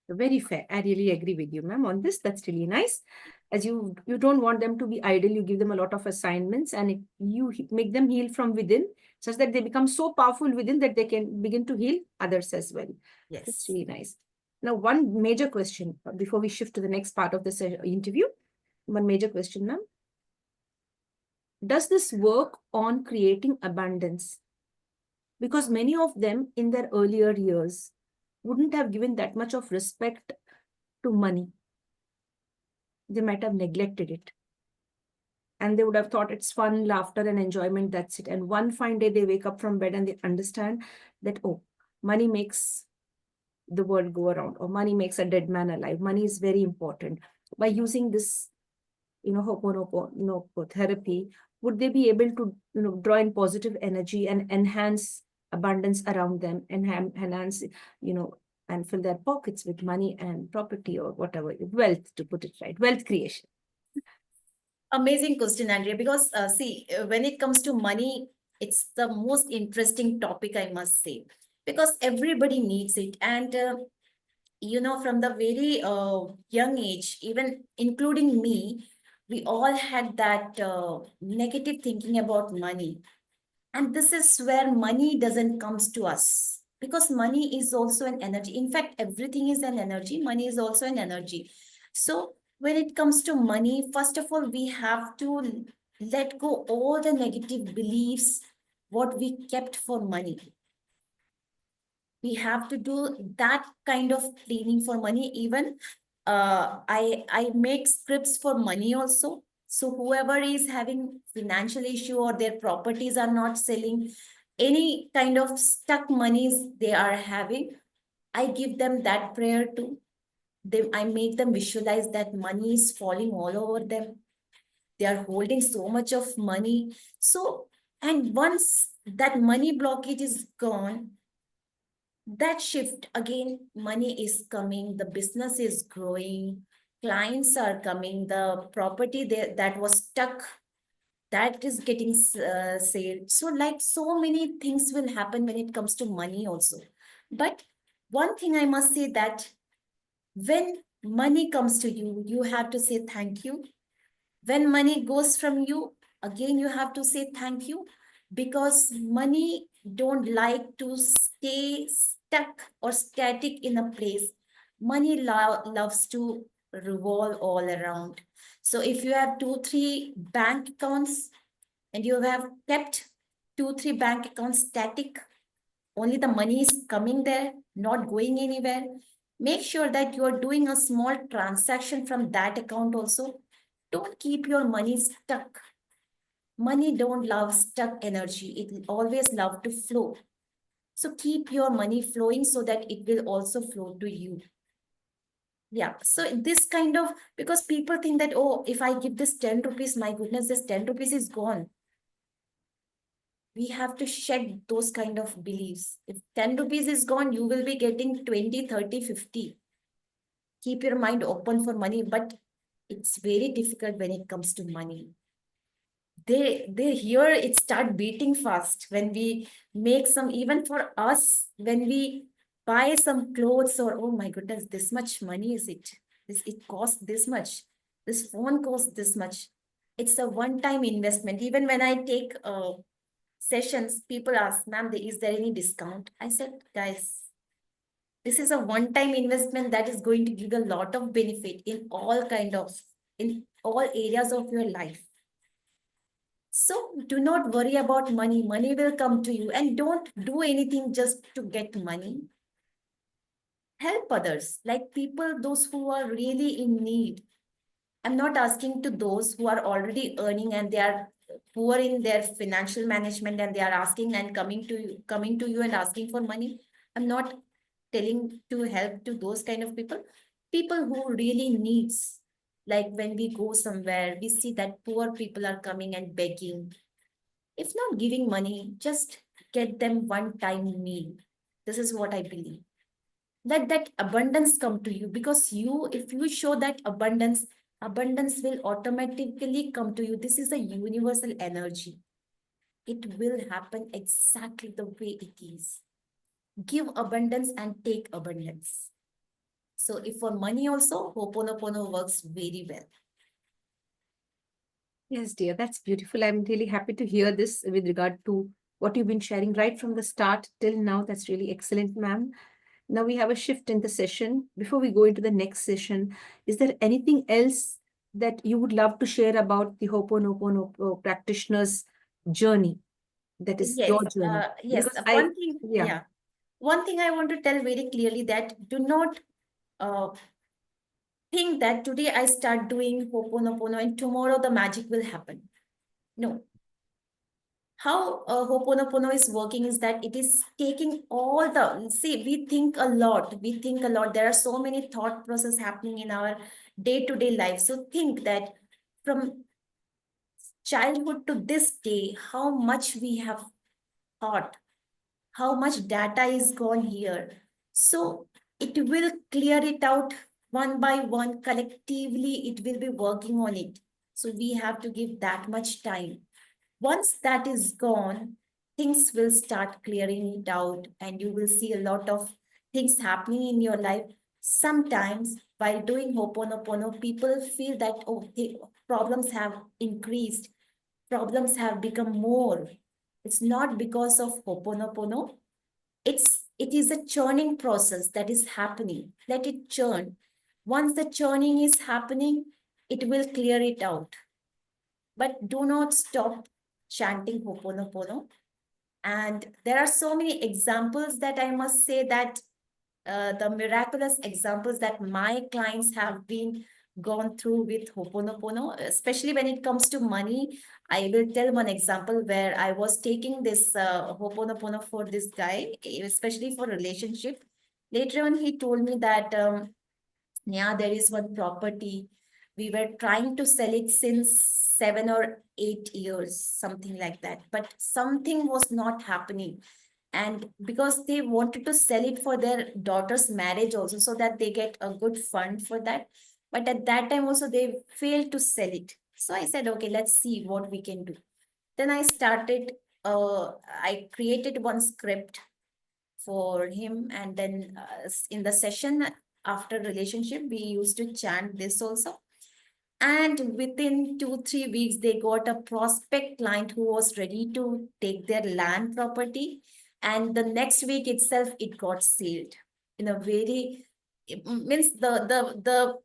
Very fair. I really agree with you, ma'am, on this. That's really nice. As you don't want them to be idle, you give them a lot of assignments and you make them heal from within, such that they become so powerful within that they can begin to heal others as well. That's Yes. really nice. Now, one major question before we shift to the next part of this interview. One major question, ma'am. Does this work on creating abundance? Because many of them in their earlier years wouldn't have given that much of respect to money. They might have neglected it. And they would have thought it's fun, laughter, and enjoyment. That's it. And one fine day they wake up from bed and they understand that, oh, money makes the world go around, or money makes a dead man alive. Money is very important. By using this, Ho'oponopono therapy, would they be able to, draw in positive energy and enhance abundance around them, and enhance, and fill their pockets with money and property or whatever, wealth, to put it right, wealth creation? Amazing question, Andrea, because see, when it comes to money, it's the most interesting topic, I must say, because everybody needs it. And, from the very young age, even including me, we all had that negative thinking about money. And this is where money doesn't comes to us because money is also an energy. In fact, everything is an energy. Money is also an energy. So when it comes to money, first of all, we have to let go all the negative beliefs, what we kept for money. We have to do that kind of cleaning for money. Even I make scripts for money also. So whoever is having financial issue or their properties are not selling, any kind of stuck monies they are having, I give them that prayer too. I make them visualize that money is falling all over them. They are holding so much of money. So, and once that money blockage is gone, that shift again, money is coming, the business is growing, clients are coming, the property there that was stuck, that is getting sold. So like so many things will happen when it comes to money also. But one thing I must say that when money comes to you, you have to say thank you. When money goes from you, again you have to say thank you, because money don't like to stay stuck or static in a place. Money loves to revolve all around. So if you have 2 3 bank accounts and you have kept 2 3 bank accounts static, only the money is coming there, not going anywhere, make sure that you are doing a small transaction from that account also. Don't keep your money stuck. Money don't love stuck energy. It always love to flow. So keep your money flowing so that it will also flow to you. Yeah. So this kind of, because people think that, oh, if I give this 10 rupees, my goodness, this 10 rupees is gone. We have to shed those kind of beliefs. If 10 rupees is gone, you will be getting 20, 30, 50. Keep your mind open for money, but it's very difficult when it comes to money. They here it start beating fast when we make some, even for us, when we buy some clothes, or oh my goodness, this much money is it, this it costs this much, this phone costs this much. It's a one time investment. Even when I take sessions, people ask, ma'am, is there any discount? I said, guys, this is a one time investment that is going to give a lot of benefit in all kind of, in all areas of your life. So do not worry about money. Money will come to you, and don't do anything just to get money. Help others, like people, those who are really in need. I'm not asking to those who are already earning and they are poor in their financial management and they are asking and coming to you and asking for money. I'm not telling to help to those kind of people. People who really needs, like when we go somewhere, we see that poor people are coming and begging. If not giving money, just get them one time meal. This is what I believe. Let that abundance come to you, because you, if you show that abundance, abundance will automatically come to you. This is a universal energy. It will happen exactly the way it is. Give abundance and take abundance. So if for money also, Ho'oponopono works very well. Yes, dear, that's beautiful. I'm really happy to hear this with regard to what you've been sharing right from the start till now. That's really excellent, ma'am. Now we have a shift in the session. Before we go into the next session, is there anything else that you would love to share about the Ho'oponopono practitioner's journey? That is your journey. Yes. Because One thing, yeah, yeah. One thing I want to tell very clearly, that do not uh, think that today I start doing Ho'oponopono and tomorrow the magic will happen. No. How Ho'oponopono is working is that it is taking all the, see, we think a lot. There are so many thought process happening in our day-to-day life. So think that from childhood to this day, how much we have thought, how much data is gone here. So it will clear it out one by one. Collectively, it will be working on it. So we have to give that much time. Once that is gone, things will start clearing it out, and you will see a lot of things happening in your life. Sometimes while doing Ho'oponopono, people feel that, oh, the problems have increased, problems have become more. It's not because of Ho'oponopono. It is a churning process that is happening. Let it churn. Once the churning is happening, it will clear it out. But do not stop chanting Ho'oponopono. And there are so many examples that I must say that the miraculous examples that my clients have been gone through with Hoponopono, especially when it comes to money. I will tell one example where I was taking this Hoponopono for this guy, especially for relationship. Later on, he told me that, yeah, there is one property. We were trying to sell it since 7 or 8 years, something like that. But something was not happening. And because they wanted to sell it for their daughter's marriage also, so that they get a good fund for that. But at that time also, they failed to sell it. So I said, okay, let's see what we can do. Then I created one script for him, and then in the session after relationship we used to chant this also, and within 2 3 weeks they got a prospect client who was ready to take their land property, and the next week itself it got sealed in a very, it means the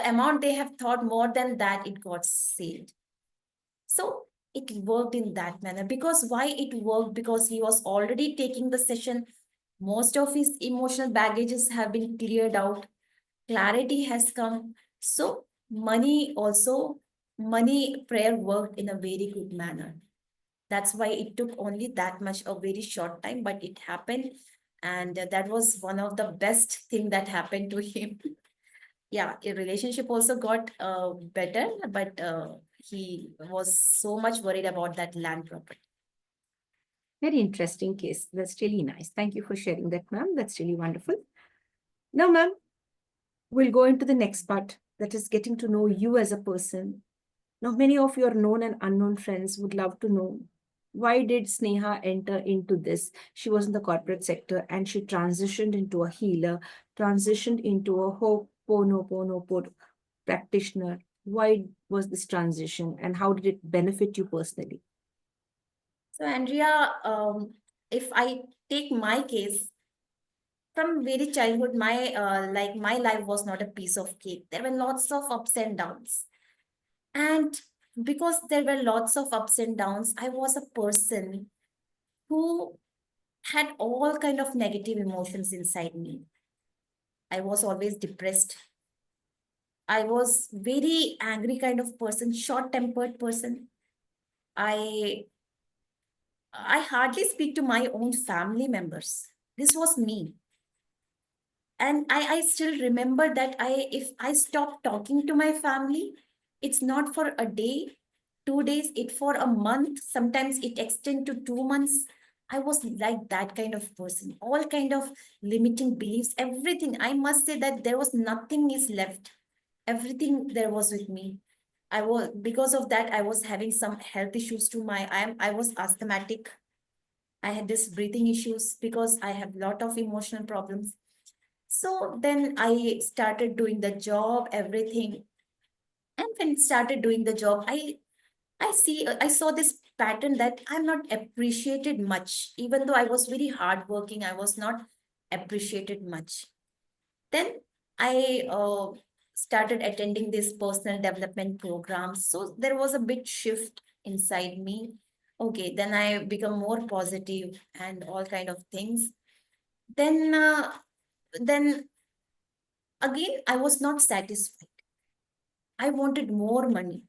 amount they have thought, more than that it got sealed. So it worked in that manner. Because why it worked? Because he was already taking the session. Most of his emotional baggages have been cleared out. Clarity has come. So money prayer worked in a very good manner. That's why it took only that much, a very short time, but it happened. And that was one of the best thing that happened to him. Yeah, a relationship also got better, but he was so much worried about that land property. Very interesting case. That's really nice. Thank you for sharing that, ma'am. That's really wonderful. Now, ma'am, we'll go into the next part, that is getting to know you as a person. Now, many of your known and unknown friends would love to know, why did Sneha enter into this? She was in the corporate sector and she transitioned into a healer, transitioned into a Hoponopono practitioner. Why was this transition and how did it benefit you personally? So, Andrea, if I take my case, from very childhood, my life was not a piece of cake. There were lots of ups and downs, and because there were lots of ups and downs, I was a person who had all kind of negative emotions inside me. I was always depressed. I was very angry kind of person, short tempered person. I I hardly speak to my own family members. This was me. And I still remember that if I stop talking to my family, it's not for a day, 2 days, it for a month. Sometimes it extend to 2 months. I was like that kind of person. All kind of limiting beliefs, everything. I must say that there was nothing is left. Everything there was with me. I was, because of that, I was having some health issues to my, I was asthmatic. I had this breathing issues because I have lot of emotional problems. So then I started doing the job, everything. And when I started doing the job, I saw this pattern that I'm not appreciated much. Even though I was very hardworking, I was not appreciated much. Then I started attending this personal development programs. So there was a bit shift inside me. Okay, then I become more positive and all kind of things. Then then again, I was not satisfied. I wanted more money.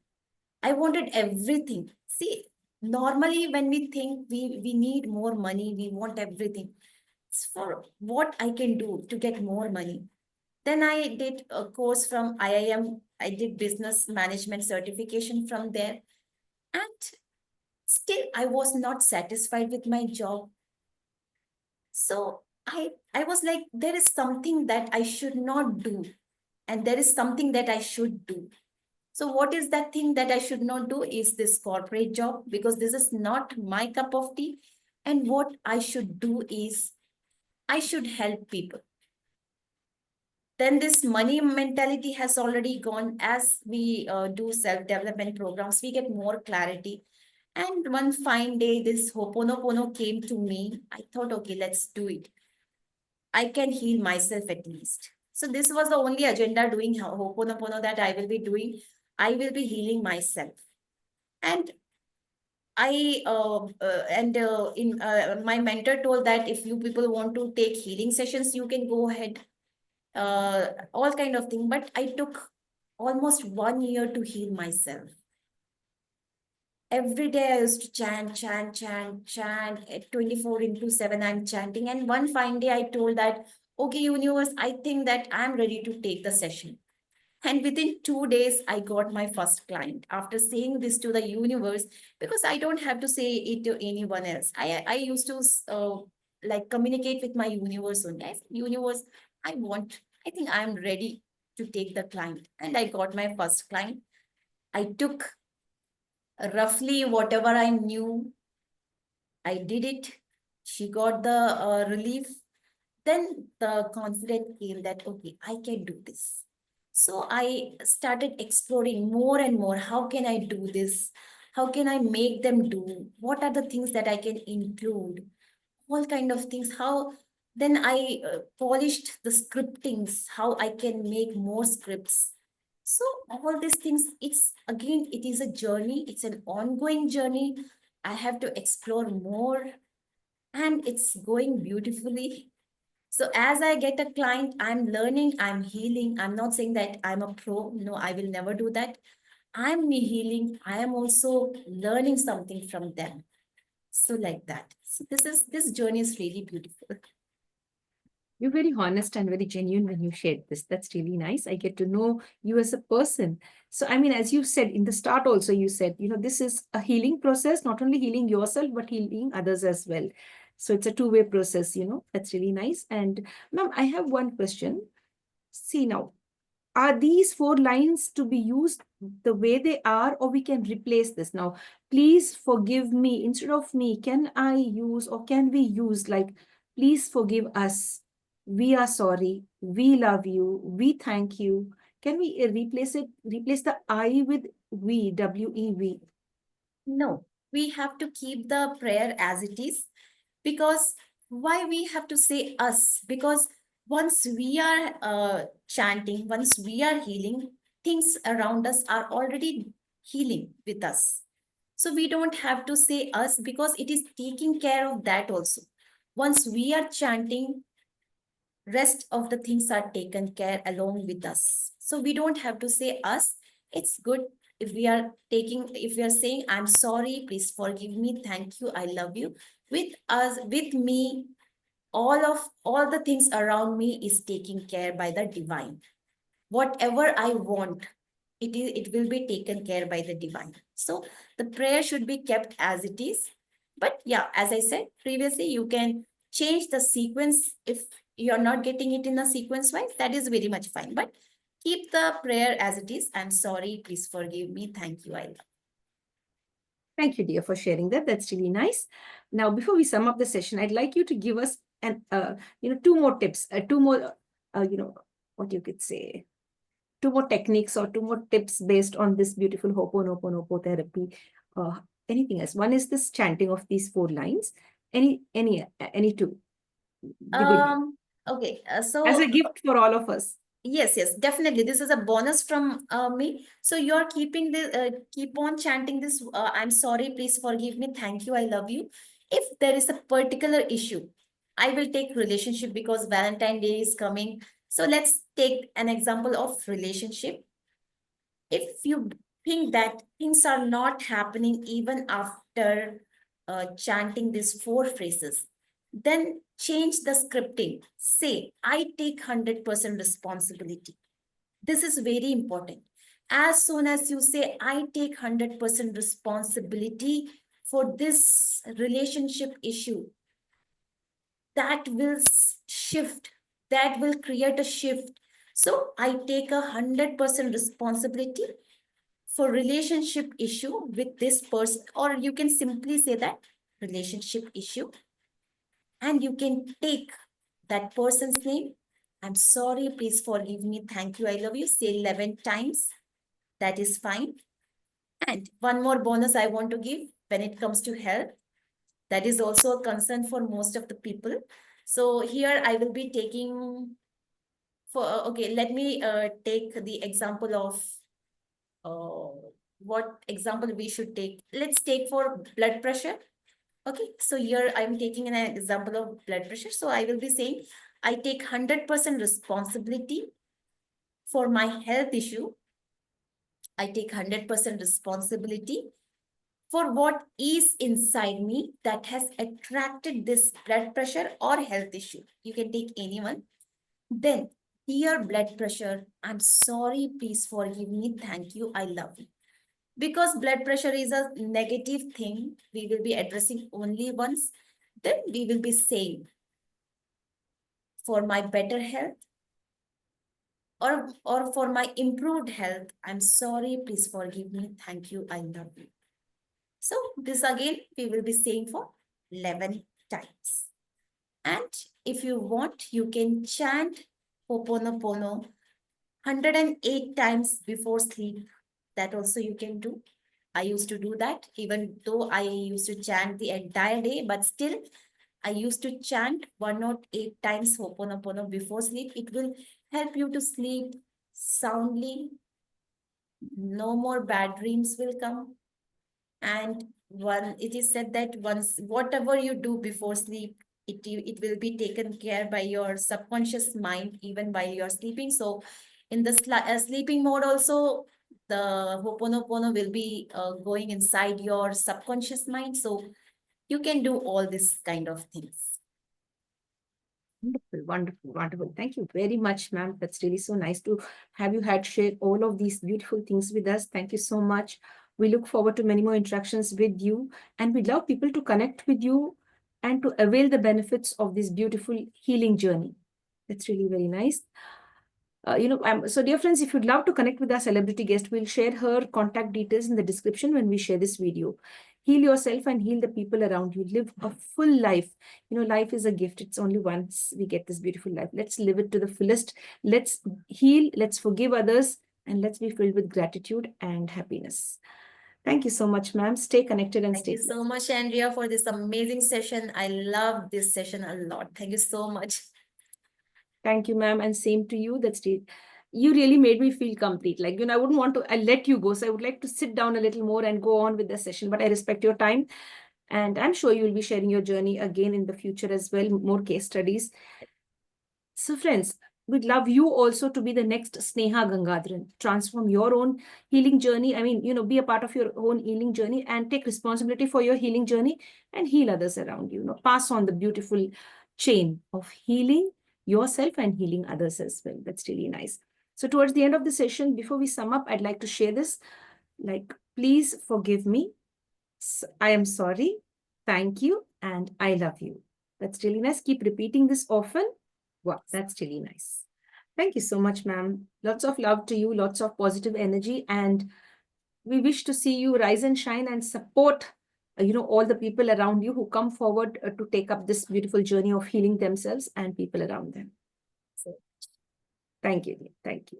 I wanted everything. See, normally when we think we need more money, we want everything. It's for what I can do to get more money. Then I did a course from IIM. I did business management certification from there. And still, I was not satisfied with my job. So I was like, there is something that I should not do. And there is something that I should do. So what is that thing that I should not do is this corporate job, because this is not my cup of tea. And what I should do is I should help people. Then this money mentality has already gone. As we do self-development programs, we get more clarity. And one fine day, this Hoponopono came to me. I thought, okay, let's do it. I can heal myself at least. So this was the only agenda doing Hoponopono that I will be doing. I will be healing myself. And My mentor told that if you people want to take healing sessions, you can go ahead, all kind of thing. But I took almost 1 year to heal myself. Every day I used to chant, chant, chant, chant. At 24 into 7, I'm chanting. And one fine day I told that, okay, universe, I think that I'm ready to take the session. And within 2 days, I got my first client after saying this to the universe, because I don't have to say it to anyone else. I used to like communicate with my universe only. I said, universe, I think I'm ready to take the client. And I got my first client. I took roughly whatever I knew, I did it. She got the relief. Then the confidence came that, okay, I can do this. So I started exploring more and more. How can I do this? How can I make them do? What are the things that I can include? All kind of things. How then I polished the scriptings, how I can make more scripts. So all these things, it's again, it is a journey. It's an ongoing journey. I have to explore more, and it's going beautifully. So as I get a client, I'm learning, I'm healing. I'm not saying that I'm a pro. No, I will never do that. I'm me healing. I am also learning something from them. So like that. So this journey is really beautiful. You're very honest and very genuine when you shared this. That's really nice. I get to know you as a person. So, I mean, as you said in the start, also, you said, this is a healing process, not only healing yourself, but healing others as well. So, it's a two-way process, that's really nice. And, ma'am, I have one question. See now, are these 4 lines to be used the way they are, or we can replace this? Now, please forgive me. Instead of me, can I use, or can we use, like, please forgive us, we are sorry, we love you, we thank you? Can we replace the I with we, W-E-V? No, we have to keep the prayer as it is, because why we have to say us? Because once we are chanting, once we are healing, things around us are already healing with us. So we don't have to say us, because it is taking care of that also. Once we are chanting, rest of the things are taken care along with us. So we don't have to say us. It's good if we are saying, I'm sorry, please forgive me, thank you, I love you. With us, with me, all the things around me is taken care by the divine. Whatever I want, it will be taken care by the divine. So the prayer should be kept as it is. But yeah, as I said previously, you can change the sequence. If you're not getting it in a sequence wise, that is very much fine. But keep the prayer as it is. I'm sorry, please forgive me, thank you, I love. Thank you, dear, for sharing that. That's really nice. Now, before we sum up the session, I'd like you to give us two more tips, two more, what you could say, two more techniques or two more tips based on this beautiful Hoponopono therapy. Anything else? One is this chanting of these 4 lines. Any two? Be good. Okay, As a so gift for all of us. yes, definitely. This is a bonus from me. So you're keep on chanting this. I'm sorry, please forgive me. Thank you, I love you. If there is a particular issue, I will take relationship, because Valentine Day is coming. So let's take an example of relationship. If you think that things are not happening even after chanting these 4 phrases, then change the scripting. Say, I take 100% responsibility. This is very important. As soon as you say, I take 100% responsibility for this relationship issue, that will shift, that will create a shift. So I take 100% responsibility for relationship issue with this person, or you can simply say that relationship issue, and you can take that person's name. I'm sorry, please forgive me, thank you, I love you. Say 11 times. That is fine. And one more bonus I want to give when it comes to health. That is also a concern for most of the people. So here I will be taking okay, let me take the example of what example we should take. Let's take for blood pressure. Okay, so here I'm taking an example of blood pressure. So I will be saying, I take 100% responsibility for my health issue. I take 100% responsibility for what is inside me that has attracted this blood pressure or health issue. You can take anyone. Then, dear blood pressure, I'm sorry, please forgive me. Thank you, I love you. Because blood pressure is a negative thing, we will be addressing only once. Then we will be saying, for my better health, or for my improved health, I'm sorry, please forgive me. Thank you, I love you. So this again, we will be saying for 11 times. And if you want, you can chant Hoponopono 108 times before sleep. That also you can do. I used to do that, even though I used to chant the entire day, but still I used to chant 108 times Hoponopono before sleep. It will help you to sleep soundly. No more bad dreams will come. And it is said that once whatever you do before sleep, it will be taken care by your subconscious mind even while you're sleeping. So in the sleeping mode also, the Hoponopono will be going inside your subconscious mind. So you can do all this kind of things. Wonderful, wonderful, wonderful. Thank you very much, ma'am. That's really so nice to have you had shared all of these beautiful things with us. Thank you so much. We look forward to many more interactions with you, and we'd love people to connect with you and to avail the benefits of this beautiful healing journey. That's really very nice. So dear friends, if you'd love to connect with our celebrity guest, we'll share her contact details in the description when we share this video. Heal yourself and heal the people around you. Live a full life. Life is a gift. It's only once we get this beautiful life. Let's live it to the fullest. Let's heal. Let's forgive others. And let's be filled with gratitude and happiness. Thank you so much, ma'am. Stay connected and stay Thank you so much, Andrea, for this amazing session. I love this session a lot. Thank you so much. Thank you, ma'am. And same to you. You really made me feel complete. I wouldn't want to, I let you go. So I would like to sit down a little more and go on with the session, but I respect your time. And I'm sure you'll be sharing your journey again in the future as well, more case studies. So friends, we'd love you also to be the next Snehaa Gangadharan. Transform your own healing journey. Be a part of your own healing journey and take responsibility for your healing journey and heal others around you. Pass on the beautiful chain of healing yourself and healing others as well. That's really nice. So towards the end of the session, before we sum up, I'd like to share this. Please forgive me. I am sorry. Thank you. And I love you. That's really nice. Keep repeating this often. Wow, that's really nice. Thank you so much, ma'am. Lots of love to you, lots of positive energy, and we wish to see you rise and shine and support, all the people around you who come forward to take up this beautiful journey of healing themselves and people around them. So, thank you. Thank you.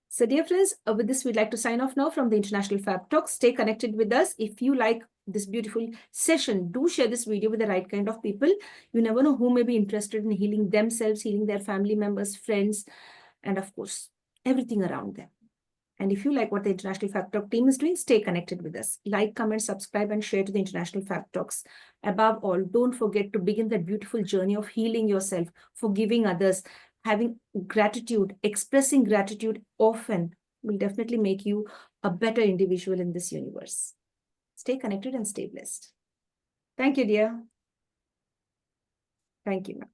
So dear friends, with this, we'd like to sign off now from the International Fab Talk. Stay connected with us. If you like this beautiful session, do share this video with the right kind of people. You never know who may be interested in healing themselves, healing their family members, friends, and of course, everything around them. And if you like what the International Fab Talk team is doing, stay connected with us. Like, comment, subscribe, and share to the International Fab Talks. Above all, don't forget to begin that beautiful journey of healing yourself, forgiving others, having gratitude, expressing gratitude often will definitely make you a better individual in this universe. Stay connected and stay blessed. Thank you, dear. Thank you, ma'am.